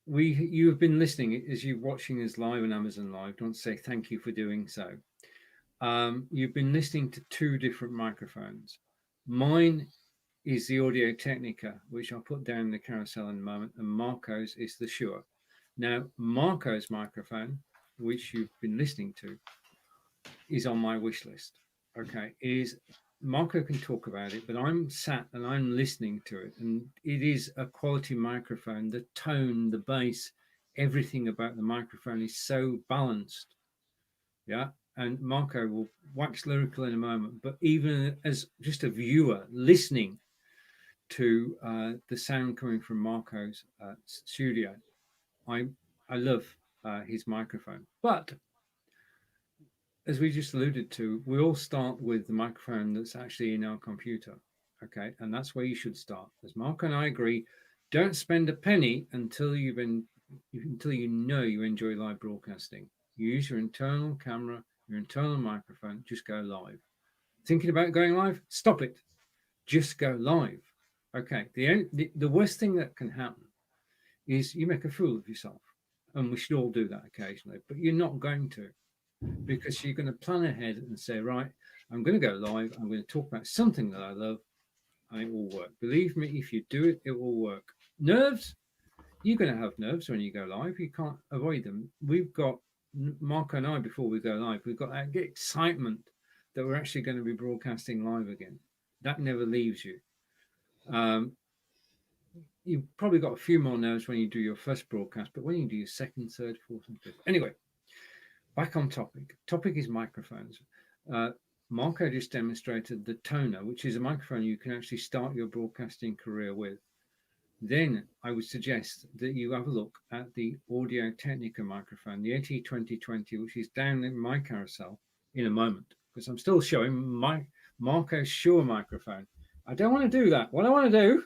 you have been listening as you're watching us live on Amazon Live. I want to say thank you for doing so. You've been listening to two different microphones. Mine is the Audio Technica, which I'll put down in the carousel in a moment, and Marco's is the Shure. Now, Marco's microphone, which you've been listening to, is on my wish list. Okay, is Marco can talk about it, but I'm sat and I'm listening to it, and it is a quality microphone. The tone, the bass everything about the microphone is so balanced. Yeah. And Marco will wax lyrical in a moment, but even as just a viewer listening to the sound coming from Marco's studio, I love his microphone. But as we just alluded to, we all start with the microphone that's actually in our computer. Okay. And that's where you should start. As Marco and I agree, don't spend a penny until you know you enjoy live broadcasting. Use your internal camera, your internal microphone, just go live. Thinking about going live? Stop it. Just go live. Okay. The worst thing that can happen is you make a fool of yourself. And we should all do that occasionally, but you're not going to, because you're going to plan ahead and say, right, I'm going to go live. I'm going to talk about something that I love, and it will work. Believe me, if you do it, it will work. Nerves, you're going to have nerves when you go live. You can't avoid them. We've got, Marco and I, before we go live, we've got that excitement that we're actually going to be broadcasting live again. That never leaves you. You've probably got a few more nerves when you do your first broadcast, but when you do your second, third, fourth, and fifth. Anyway, back on topic. Topic is microphones. Marco just demonstrated the Toner, which is a microphone you can actually start your broadcasting career with. Then I would suggest that you have a look at the Audio Technica microphone, the AT2020, which is down in my carousel in a moment, because I'm still showing my Marco's Shure microphone. I don't want to do that. What I want to do,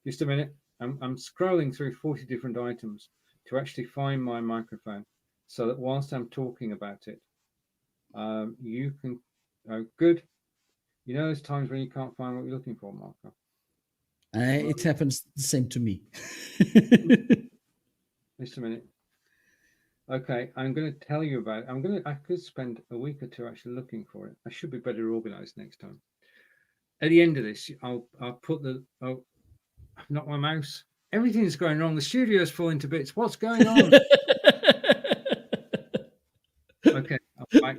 just a minute, I'm scrolling through 40 different items to actually find my microphone, so that whilst I'm talking about it, you can, good. You know, there's times when you can't find what you're looking for, Marco. It happens the same to me. Just a minute. Okay, I'm going to tell you about it. I could spend a week or two actually looking for it. I should be better organized next time. At the end of this, I'll put not my mouse. Everything's going wrong. The studio's falling to bits. What's going on? Okay, I'm back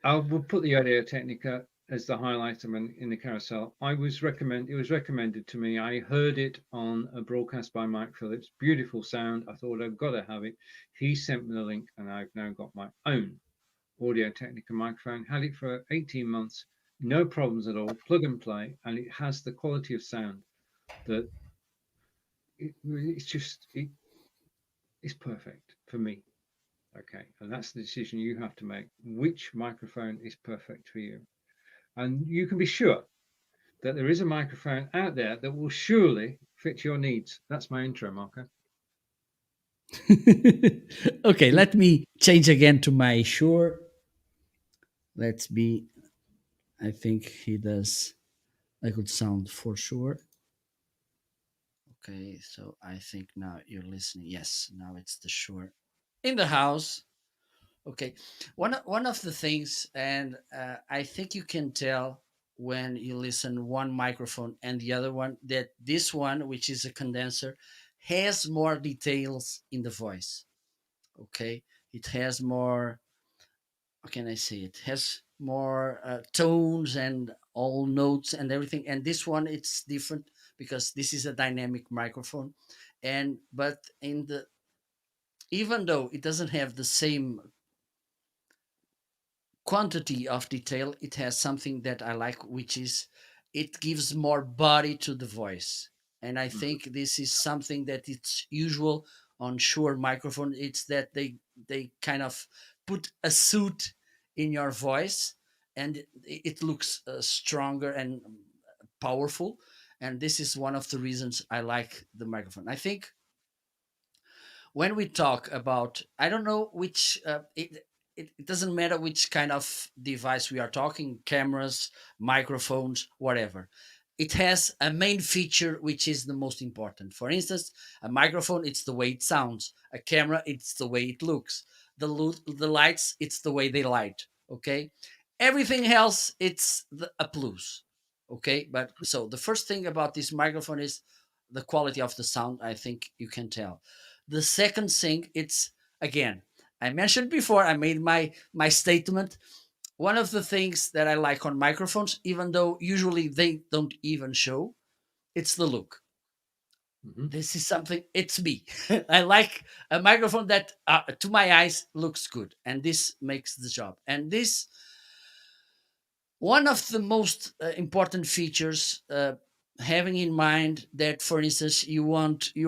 now. We'll put the Audio Technica as the highlight in the carousel. It was recommended to me. I heard it on a broadcast by Mike Phillips. Beautiful sound. I thought I've got to have it. He sent me the link, and I've now got my own Audio Technica microphone. Had it for 18 months, no problems at all. Plug and play, and it has the quality of sound that it's perfect for me. Okay, and that's the decision you have to make. Which microphone is perfect for you? And you can be sure that there is a microphone out there that will surely fit your needs. That's my intro, Marco. Okay, let me change again to my Shure. Let's be, I think he does a good sound for sure. Okay, so I think now you're listening. Yes, now it's the Shure in the house. Okay, one of the things, and I think you can tell when you listen one microphone and the other one, that this one, which is a condenser, has more details in the voice. Okay, it has more, how can I say it, has more tones and all notes and everything. And this one, it's different because this is a dynamic microphone. And but in the, even though it doesn't have the same quantity of detail, it has something that I like, which is it gives more body to the voice. And I think this is something that it's usual on Shure microphone. It's that they kind of put a suit in your voice, and it looks stronger and powerful. And this is one of the reasons I like the microphone. I think when we talk about, I don't know which it doesn't matter which kind of device we are talking, cameras, microphones, whatever. It has a main feature which is the most important. For instance, a microphone, it's the way it sounds. A camera, it's the way it looks. The lights, it's the way they light. Okay, everything else, it's a plus. Okay, but so the first thing about this microphone is the quality of the sound. I think you can tell. The second thing, it's, again, I mentioned before, I made my statement. One of the things that I like on microphones, even though usually they don't even show, it's the look. Mhm. This is something, it's me. I like a microphone that to my eyes looks good, and this makes the job. And this, one of the most important features, having in mind that, for instance, you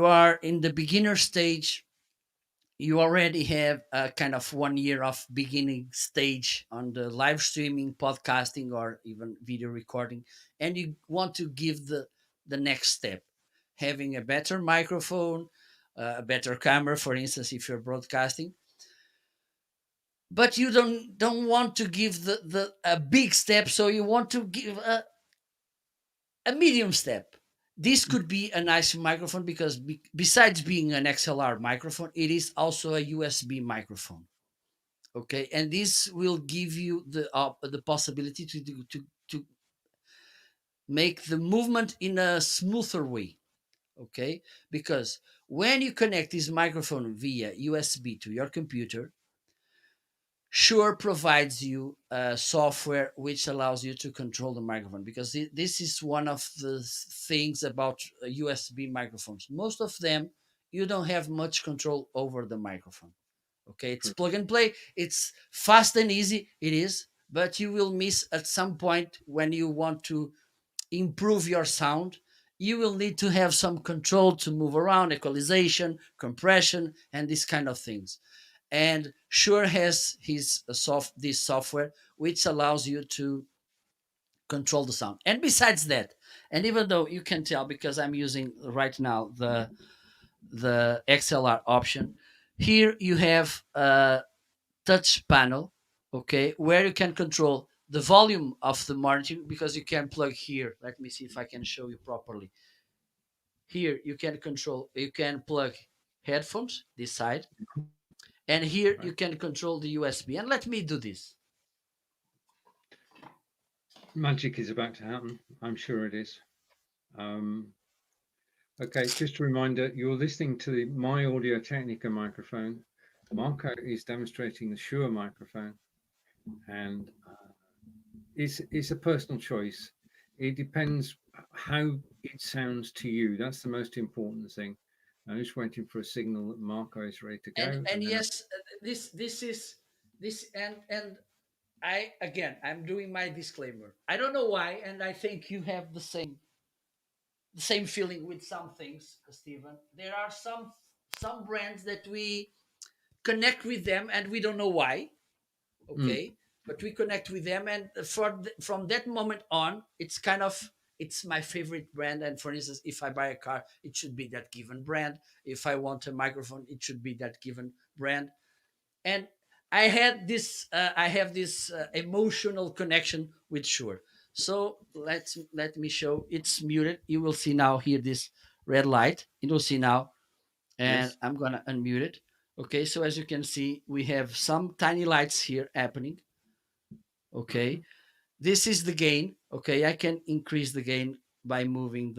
are in the beginner stage, you already have a kind of 1 year of beginning stage on the live streaming, podcasting, or even video recording, and you want to give the next step, having a better microphone, a better camera, for instance, if you're broadcasting. But you don't want to give the a big step, so you want to give a medium step. This could be a nice microphone because besides being an XLR microphone, it is also a USB microphone. Okay, and this will give you the possibility to make the movement in a smoother way. Okay, because when you connect this microphone via USB to your computer, Shure provides you software which allows you to control the microphone, because this is one of the things about USB microphones. Most of them, you don't have much control over the microphone. Okay, it's True. plug and play. It's fast and easy. It is, but you will miss at some point when you want to improve your sound. You will need to have some control to move around, equalization, compression, and these kind of things. And Shure has this software which allows you to control the sound. And besides that, and even though you can tell because I'm using right now the XLR option, here you have a touch panel, okay, where you can control the volume of the monitor, because you can plug here. Let me see if I can show you properly. Here you can plug headphones this side, and here Right. you can control the USB. And let me do this. Magic is about to happen. I'm sure it is. Um, okay, just a reminder, you're listening to the My Audio Technica microphone. Marco is demonstrating the Shure microphone, and it's a personal choice. It depends how it sounds to you. That's the most important thing. I'm just waiting for a signal that Marco is ready to go, And and then yes, this is this and I, again, I'm doing my disclaimer. I don't know why, and I think you have the same feeling with some things, Stephen. There are some brands that we connect with them and we don't know why. Mm, Okay, but we connect with them, and from that moment on, it's my favorite brand. And for instance, if I buy a car, it should be that given brand. If I want a microphone, it should be that given brand. And I have this emotional connection with Shure. So let me show. It's muted. You will see now here this red light. You will see now, and yes. I'm gonna unmute it. Okay, so as you can see, we have some tiny lights here happening. Okay, Mhm. this is the gain. Okay, I can increase the gain by moving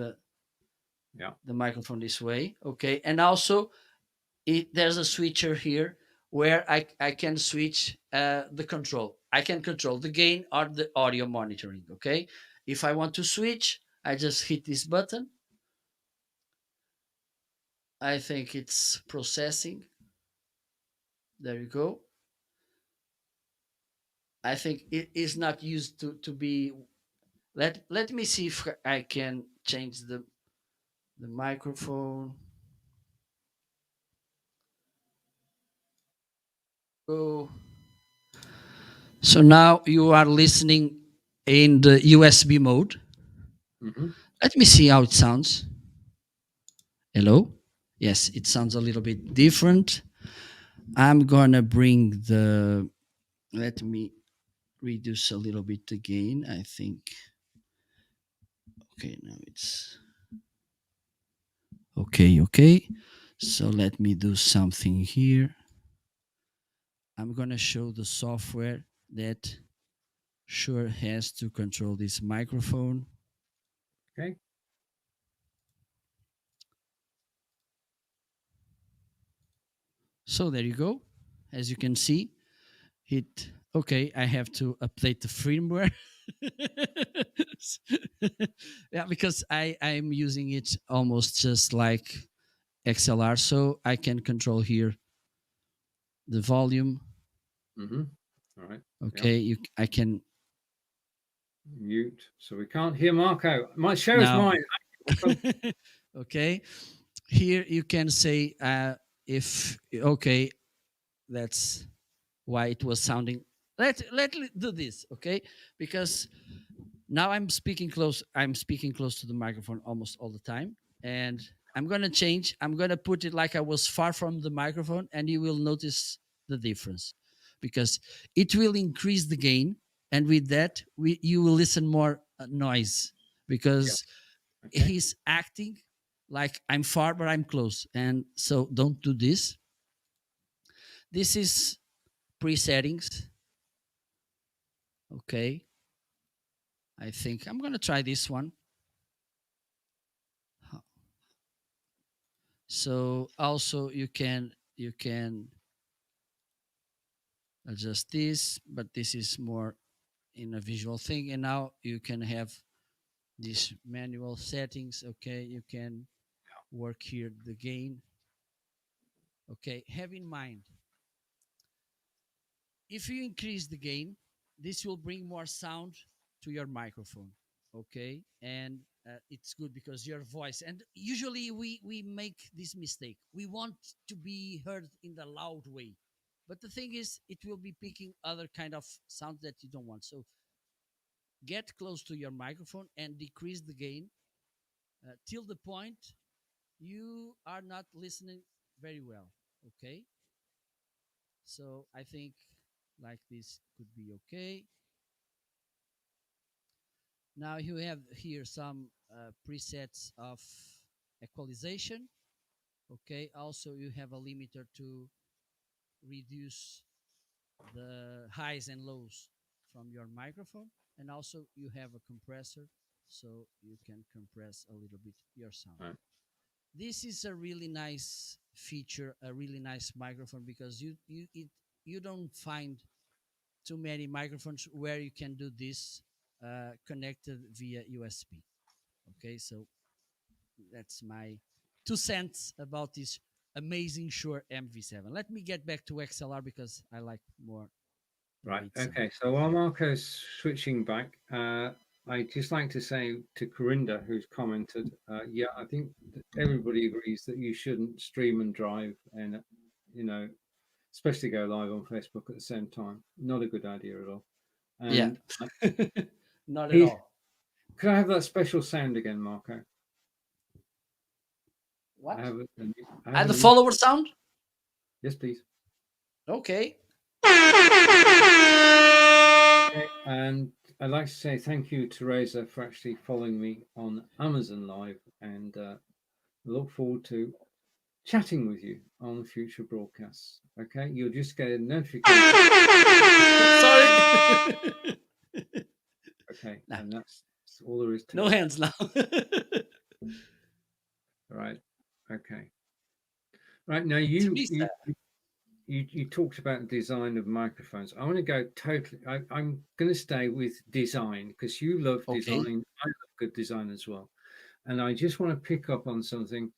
Yeah. the microphone this way. Okay, and also there's a switcher here where I can switch the control. I can control the gain or the audio monitoring. Okay, if I want to switch, I just hit this button. I think it's processing. There you go. I think it is not used to be. Let me see if I can change the microphone. Go. So now you are listening in the USB mode. Hmm. Let me see how it sounds. Hello? Yes, it sounds a little bit different. I'm gonna bring let me reduce a little bit again. I think, okay, now it's okay. So let me do something here. I'm gonna show the software that Shure has to control this microphone. Okay. So there you go. As you can see, okay, I have to update the firmware. Yeah, because I'm using it almost just like XLR, so I can control here the volume. Mm-hmm. All right. Okay, I can Mute. So we can't hear Marco. My show's now. mine. Okay, here you can say if okay, that's why it was sounding. Let do this, okay? Because now I'm speaking close to the microphone almost all the time, and I'm gonna change. I'm gonna put it like I was far from the microphone, and you will notice the difference, because it will increase the gain, and with that you will listen more noise, Yeah. because Okay. he's acting like I'm far but I'm close, and so don't do this. This is pre-settings. Okay, I think I'm gonna try this one. So also you can adjust this, but this is more in a visual thing. And now you can have these manual settings. Okay, you can work here the gain. Okay, have in mind, if you increase the gain, this will bring more sound to your microphone. Okay, and it's good because your voice, and usually we make this mistake, we want to be heard in the loud way, but the thing is it will be picking other kind of sound that you don't want. So get close to your microphone and decrease the gain till the point you are not listening very well. Okay, so I think like this could be okay. Now you have here some presets of equalization. Okay, also you have a limiter to reduce the highs and lows from your microphone, and also you have a compressor, so you can compress a little bit your sound. Right. This is a really nice feature, a really nice microphone, because you don't find too many microphones where you can do this connected via USB. Okay, so that's my 2 cents about this amazing Shure MV7. Let me get back to XLR because I like more. Right. Lead sound. Okay. So while Marco's switching back, I'd just like to say to Corinda, who's commented, yeah, I think that everybody agrees that you shouldn't stream and drive, and you know, especially go live on Facebook at the same time. Not a good idea at all. Yeah, And not at he's, all. could I have that special sound again, Marco? What? I have And the a- follower sound? Yes, please. Okay. Okay, and I'd like to say thank you, Teresa, for actually following me on Amazon Live, and look forward to chatting with you on future broadcasts. Okay, you'll just get a notification. Sorry. Okay, No. and that's all there is to No it. hands now. Right. Okay. Right now, Teresa. you talked about design of microphones. I want to go totally. I'm going to stay with design because you love Okay. design. I love good design as well, and I just want to pick up on something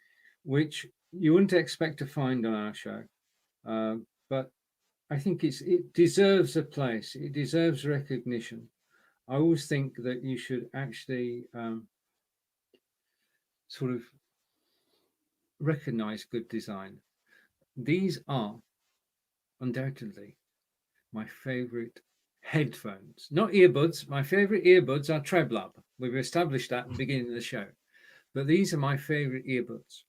which you wouldn't expect to find on our show, but I think it deserves a place. It deserves recognition. I always think that you should actually sort of recognize good design. These are undoubtedly my favorite headphones, not earbuds. My favorite earbuds are Treblab. We've established that at the beginning of the show. But these are my favorite earbuds.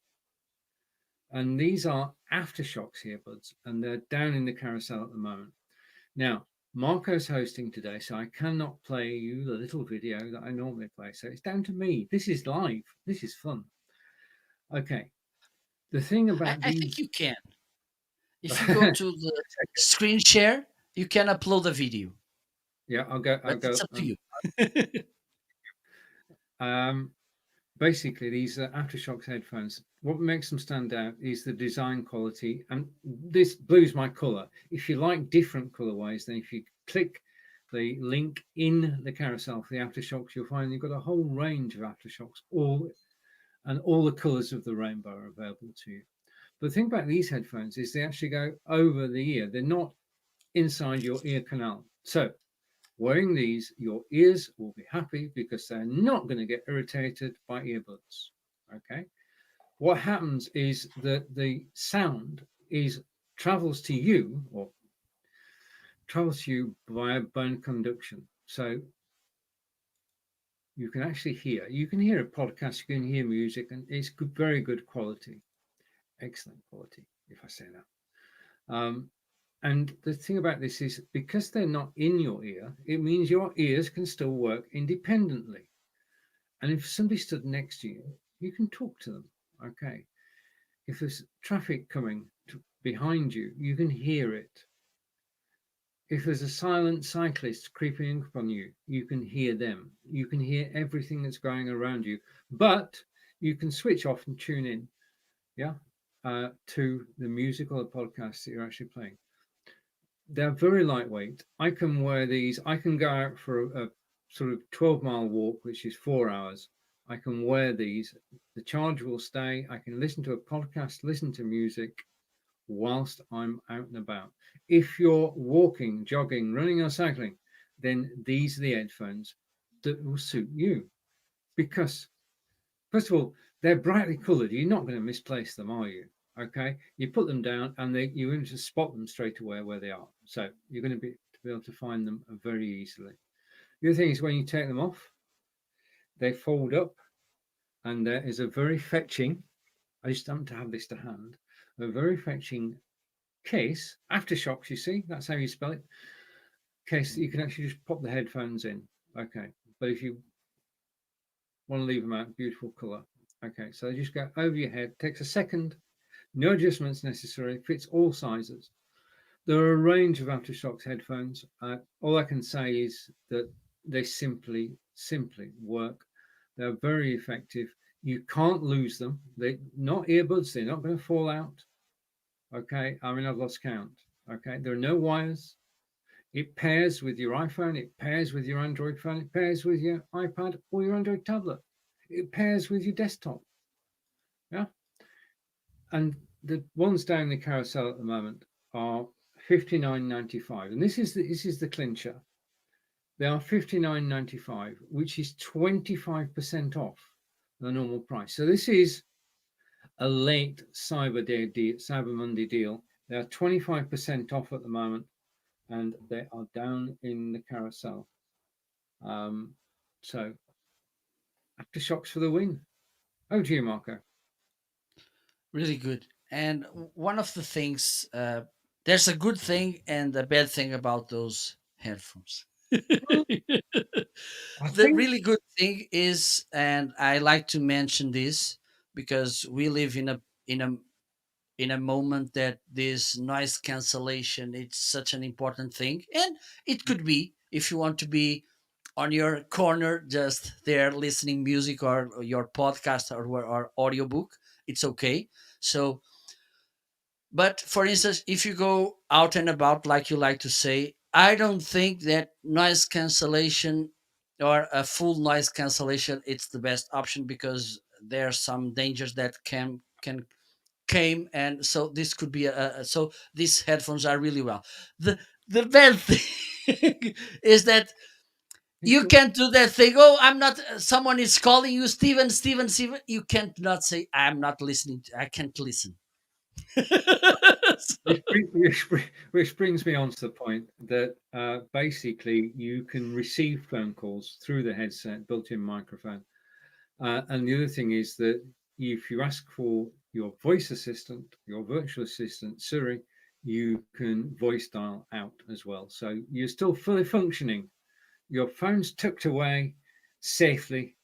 And these are Aftershokz earbuds, and they're down in the carousel at the moment. Now, Marco's hosting today, so I cannot play you the little video that I normally play. So it's down to me. This is live. This is fun. Okay. The thing about I these. think you can. If you go to the screen share, you can upload a video. Yeah, I'll go. But it's up to you. Basically, these are Aftershokz headphones. What makes them stand out is the design quality, and this blue's my color. If you like different colorways, then if you click the link in the carousel for the aftershocks, you'll find you've got a whole range of aftershocks, all the colours of the rainbow are available to you. But the thing about these headphones is they actually go over the ear. They're not inside your ear canal. So wearing these, your ears will be happy because they're not going to get irritated by earbuds. Okay. What happens is that the sound travels to you via bone conduction. So you can actually hear. You can hear a podcast. You can hear music, and it's good, very good quality, excellent quality, if I say that. And the thing about this is because they're not in your ear, it means your ears can still work independently. And if somebody stood next to you, you can talk to them. Okay. If there's traffic coming behind you, you can hear it. If there's a silent cyclist creeping up on you, you can hear them. You can hear everything that's going around you, but you can switch off and tune in, to the music or the podcast that you're actually playing. They're very lightweight. I can wear these. I can go out for a sort of 12-mile walk, which is 4 hours. I can wear these. The charge will stay. I can listen to a podcast, listen to music whilst I'm out and about. If you're walking, jogging, running or cycling, then these are the headphones that will suit you. Because, first of all, they're brightly coloured. You're not going to misplace them, are you? Okay, you put them down and you're going to spot them straight away where they are. So you're going to be able to find them very easily. The other thing is when you take them off, they fold up, and there is a very fetching, I just happen to have this to hand, a very fetching case, aftershocks, you see, that's how you spell it, case that you can actually just pop the headphones in. Okay, but if you want to leave them out, beautiful colour. Okay, so they just go over your head, takes a second, no adjustments necessary, fits all sizes. There are a range of aftershocks headphones. All I can say is that they simply work. They're very effective. You can't lose them. They're not earbuds. They're not going to fall out. Okay, I mean, I've lost count. Okay, there are no wires. It pairs with your iPhone. It pairs with your Android phone. It pairs with your iPad or your Android tablet. It pairs with your desktop. Yeah. And the ones down the carousel at the moment are $59.95, and this is the clincher. They are $59.95, which is 25% off the normal price. So this is a late Cyber Monday deal. They are 25% off at the moment, and they are down in the carousel. So aftershocks for the win. Over to you, Marco. Really good. And one of the things, there's a good thing and a bad thing about those headphones. The really good thing is, and I like to mention this because we live in a moment that this noise cancellation, it's such an important thing, and it could be if you want to be on your corner just there listening music or your podcast or audiobook, it's okay. So, but for instance, if you go out and about, like you like to say, I don't think that noise cancellation or a full noise cancellation it's the best option, because there are some dangers that can came, and so this could be so these headphones are really well. The bad thing is that you can't do that thing. Oh, I'm not. Someone is calling you, Steven. You can't not say I'm not listening. I can't listen. Which brings me on to the point that basically you can receive phone calls through the headset, built-in microphone. And the other thing is that if you ask for your voice assistant, your virtual assistant, Siri, you can voice dial out as well. So you're still fully functioning. Your phone's tucked away safely.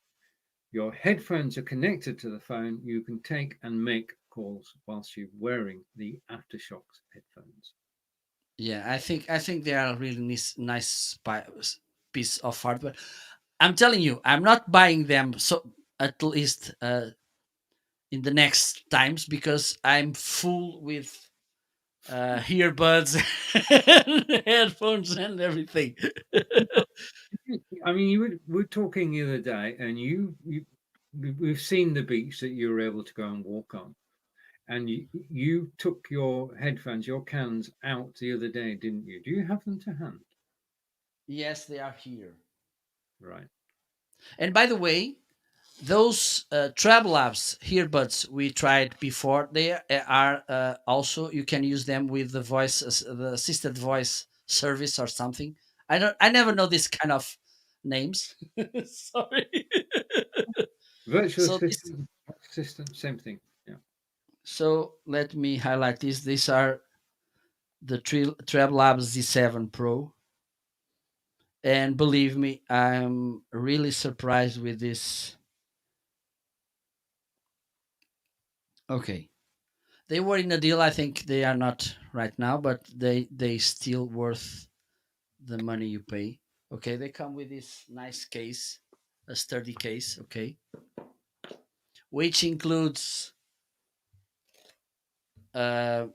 Your headphones are connected to the phone. You can take and make calls whilst you're wearing the aftershocks headphones. Yeah, I think they are a really nice piece of hardware. I'm telling you, I'm not buying them, so at least in the next times, because I'm full with earbuds, and headphones, and everything. I mean, we're talking the other day, and we've seen the beach that you were able to go and walk on, and you took your headphones, your cans out the other day, didn't you? Do you have them to hand? Yes, they are here. Right. And by the way, those Travel Labs earbuds we tried before, they are also, you can use them with the voice, the assisted voice service or something. I never know this kind of names. Sorry. Virtual so this assistant, same thing. Yeah. so let me highlight this. These are the Travel Labs Z7 Pro, and believe me, I'm really surprised with this. Okay, they were in a deal. I think they are not right now, but they still worth the money you pay. Okay, they come with this nice case, a sturdy case. Okay, which includes uh,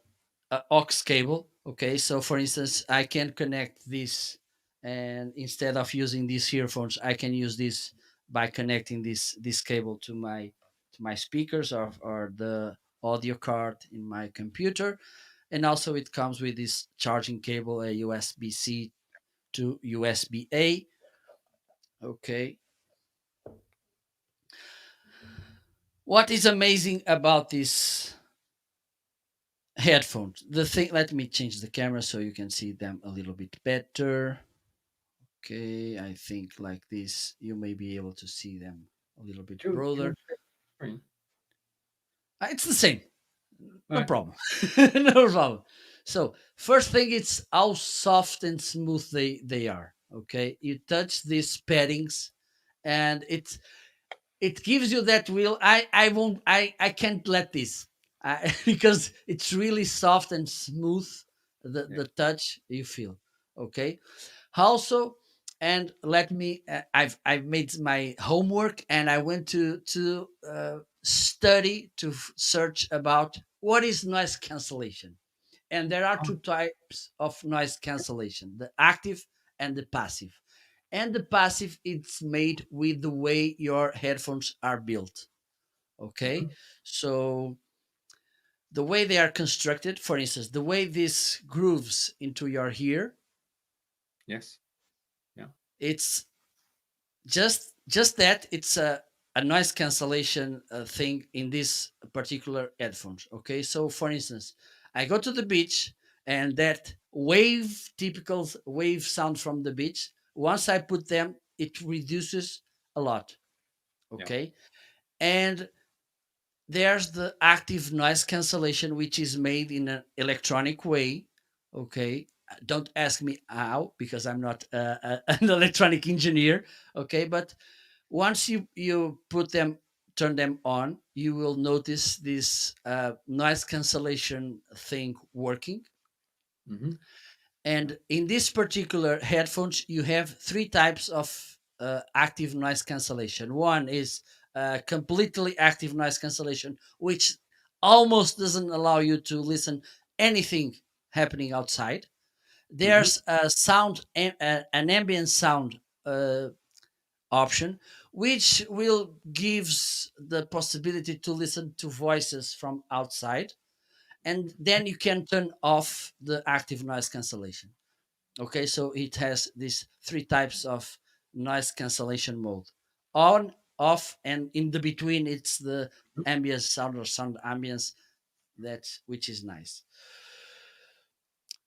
a aux cable. Okay, so for instance, I can connect this, and instead of using these earphones, I can use this by connecting this cable to my speakers, or the audio card in my computer. And also it comes with this charging cable, a USB-C to USB-A. Okay, what is amazing about this headphones, the thing, let me change the camera so you can see them a little bit better. Okay, I think like this you may be able to see them a little bit Do you broader. want to share the screen? It's the same, no Okay. problem. No problem. So first thing, it's how soft and smooth they are. Okay, you touch these paddings, and it gives you that will. I won't, I can't let this, because it's really soft and smooth, Yeah. the touch you feel. Okay, also, and let me, I've made my homework, and I went to study to search about what is noise cancellation. And there are two types of noise cancellation: the active and the passive. And the passive, it's made with the way your headphones are built. Okay, Mhm. so the way they are constructed, for instance, the way this grooves into your ear, Yes. Yeah. it's just that it's a noise cancellation thing in this particular headphones. Okay, so for instance, I go to the beach, and that wave, typical wave sound from the beach, once I put them, it reduces a lot. Yeah. Okay, and there's the active noise cancellation, which is made in an electronic way. Okay, don't ask me how, because I'm not an electronic engineer. Okay, but once you put them, turn them on, you will notice this noise cancellation thing working. Hmm. And in this particular headphones, you have three types of active noise cancellation. One is completely active noise cancellation, which almost doesn't allow you to listen anything happening outside. Hmm. There's a sound, an ambient sound uh, option, which will gives the possibility to listen to voices from outside. And then you can turn off the active noise cancellation. Okay, so it has these three types of noise cancellation mode: on, off, and in the between it's the ambient sound or sound ambience, that which is nice.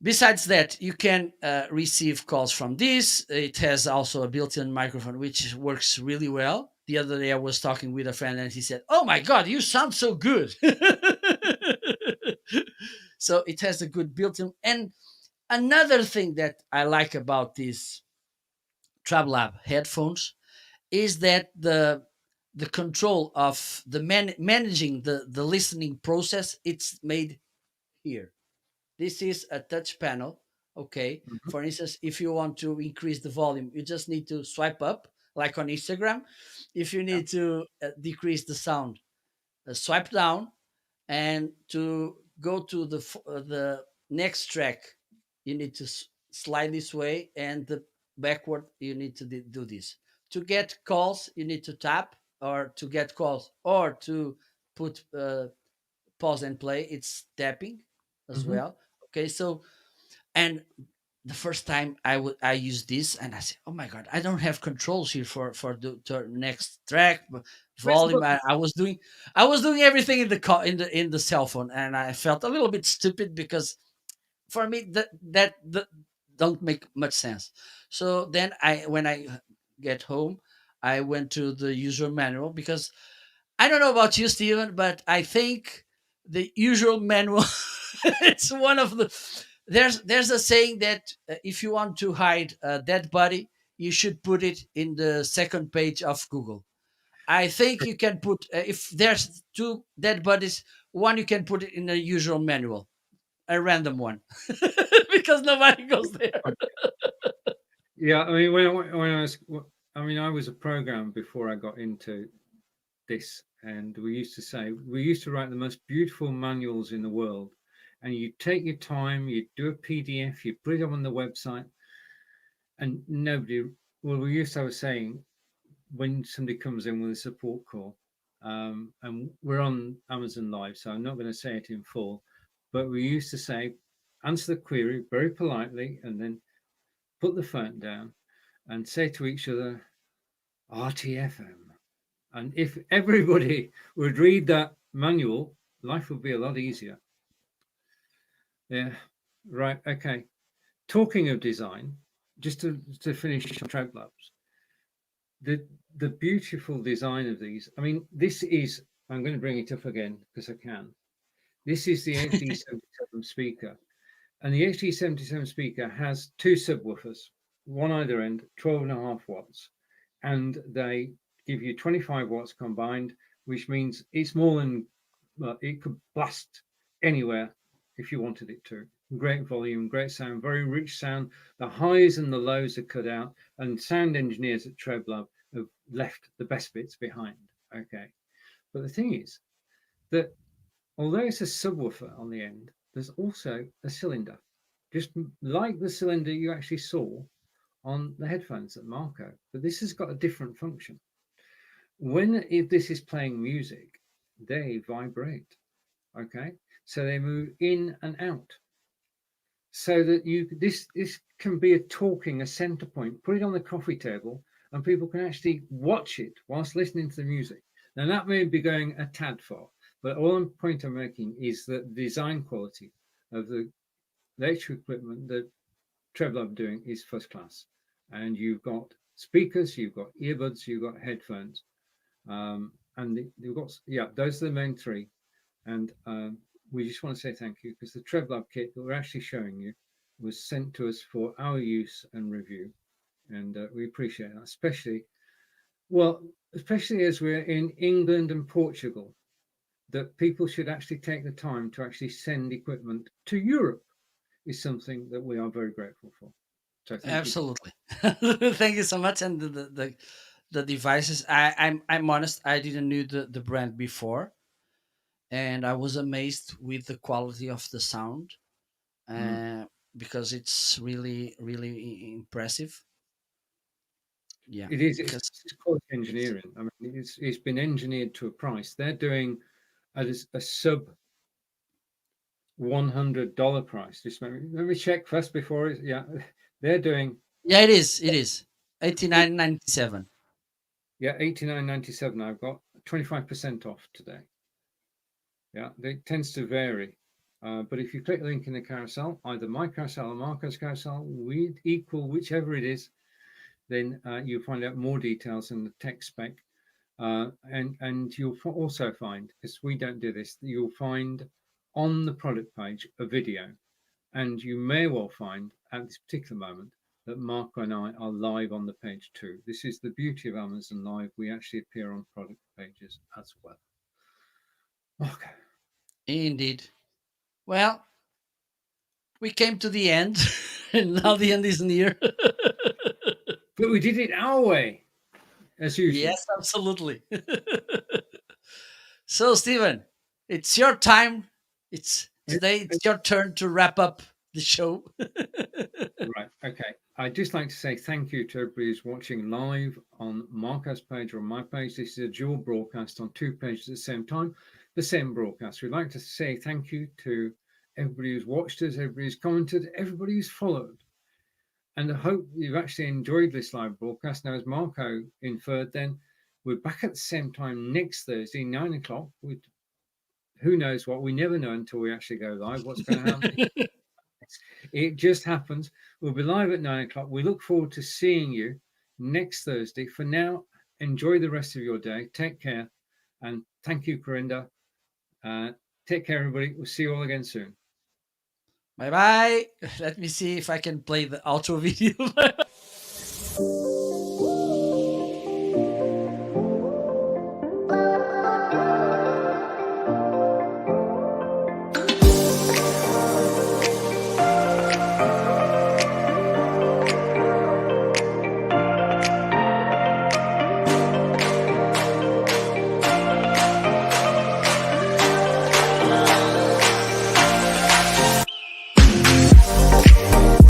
Besides that, you can receive calls from this. It has also a built-in microphone, which works really well. The other day I was talking with a friend, and he said, "Oh my god, you sound so good." So it has a good built-in. And another thing that I like about these TravelLab headphones is that the control of the managing the listening process, it's made here. This is a touch panel. Okay, Hmm. for instance, if you want to increase the volume, you just need to swipe up, like on Instagram. If you Yeah. need to decrease the sound, swipe down. And to go to the next track you need to slide this way, and the backward you need to do this. To get calls you need to tap, or to get calls, or to put pause and play, it's tapping as Mhm. well. Okay, so, and the first time I used this, and I said, "Oh my god, I don't have controls here for the next track, Where's the volume." button? I was doing everything in the in the cell phone, and I felt a little bit stupid because for me that don't make much sense. So then when I get home, I went to the user manual, because I don't know about you, Steven, but I think the usual manual it's one of the there's a saying that if you want to hide a dead body, you should put it in the second page of Google. I think you can put if there's two dead bodies, one you can put it in the usual manual, a random one, because nobody goes there. Yeah, I mean, when I was, I mean, I was a programmer before I got into this, and we used to say we used to write the most beautiful manuals in the world, and you take your time, you do a PDF, you put it on the website, and nobody. Well, we used to have a saying when somebody comes in with a support call, and we're on Amazon Live, so I'm not going to say it in full, but we used to say, answer the query very politely, and then put the phone down and say to each other, RTFM. And if everybody would read that manual, life would be a lot easier. Yeah, right. Okay. Talking of design, just to finish Trout Labs, the the beautiful design of these. I mean, this is. I'm going to bring it up again because I can. This is the HD77 speaker, and the HD77 speaker has two subwoofers, one either end, 12.5 watts, and they give you 25 watts combined, which means it's more than, well, it could blast anywhere if you wanted it to. Great volume, great sound, very rich sound. The highs and the lows are cut out, and sound engineers at Treblab have left the best bits behind. Okay. But the thing is that although it's a subwoofer on the end, there's also a cylinder, just like the cylinder you actually saw on the headphones at Marco. But this has got a different function. If this is playing music, they vibrate. Okay, so they move in and out, so that this can be a talking, a center point. Put it on the coffee table, and people can actually watch it whilst listening to the music. Now that may be going a tad far, but all the point I'm making is that the design quality of the electrical equipment that Trevlab doing is first class. And you've got speakers, you've got earbuds, you've got headphones, and you've got, yeah, those are the main three. And we just want to say thank you, because the Trevlab kit that we're actually showing you was sent to us for our use and review, and we appreciate that, especially as we're in England and Portugal, that people should actually take the time to actually send equipment to Europe is something that we are very grateful for. So thank you. Absolutely. Thank you so much. And the devices, I'm honest, I didn't know the brand before, and I was amazed with the quality of the sound, uh, because it's really really impressive. Yeah, It is. because It's quality engineering. I mean, it's been engineered to a price. They're doing a sub $100 price. Just let me check first before it. Yeah, they're doing, yeah, it is 89.97. yeah, 89.97. I've got 25% off today. Yeah, it tends to vary. But if you click the link in the carousel, either my carousel or Marco's carousel, we equal whichever it is, then you'll find out more details in the tech spec. And you'll also find, because we don't do this, you'll find on the product page a video, and you may well find at this particular moment that Marco and I are live on the page too. This is the beauty of Amazon Live. We actually appear on product pages as well. Okay. Indeed. Well, we came to the end, and now the end is near. But we did it our way, as usual. Yes, absolutely. So, Stephen, it's your time. It's Today it's your turn to wrap up the show. Right. Okay. I'd just like to say thank you to everybody who's watching live on Marco's page or on my page. This is a dual broadcast on two pages at the same time, the same broadcast. We'd like to say thank you to everybody who's watched us, everybody who's commented, everybody who's followed. And I hope you've actually enjoyed this live broadcast. Now, as Marco inferred, then we're back at the same time next Thursday, 9 o'clock. With who knows what? We never know until we actually go live what's going to happen. It just happens. We'll be live at 9 o'clock. We look forward to seeing you next Thursday. For now, enjoy the rest of your day. Take care. And thank you, Corinda. Take care, everybody. We'll see you all again soon. Bye bye. Let me see if I can play the outro video.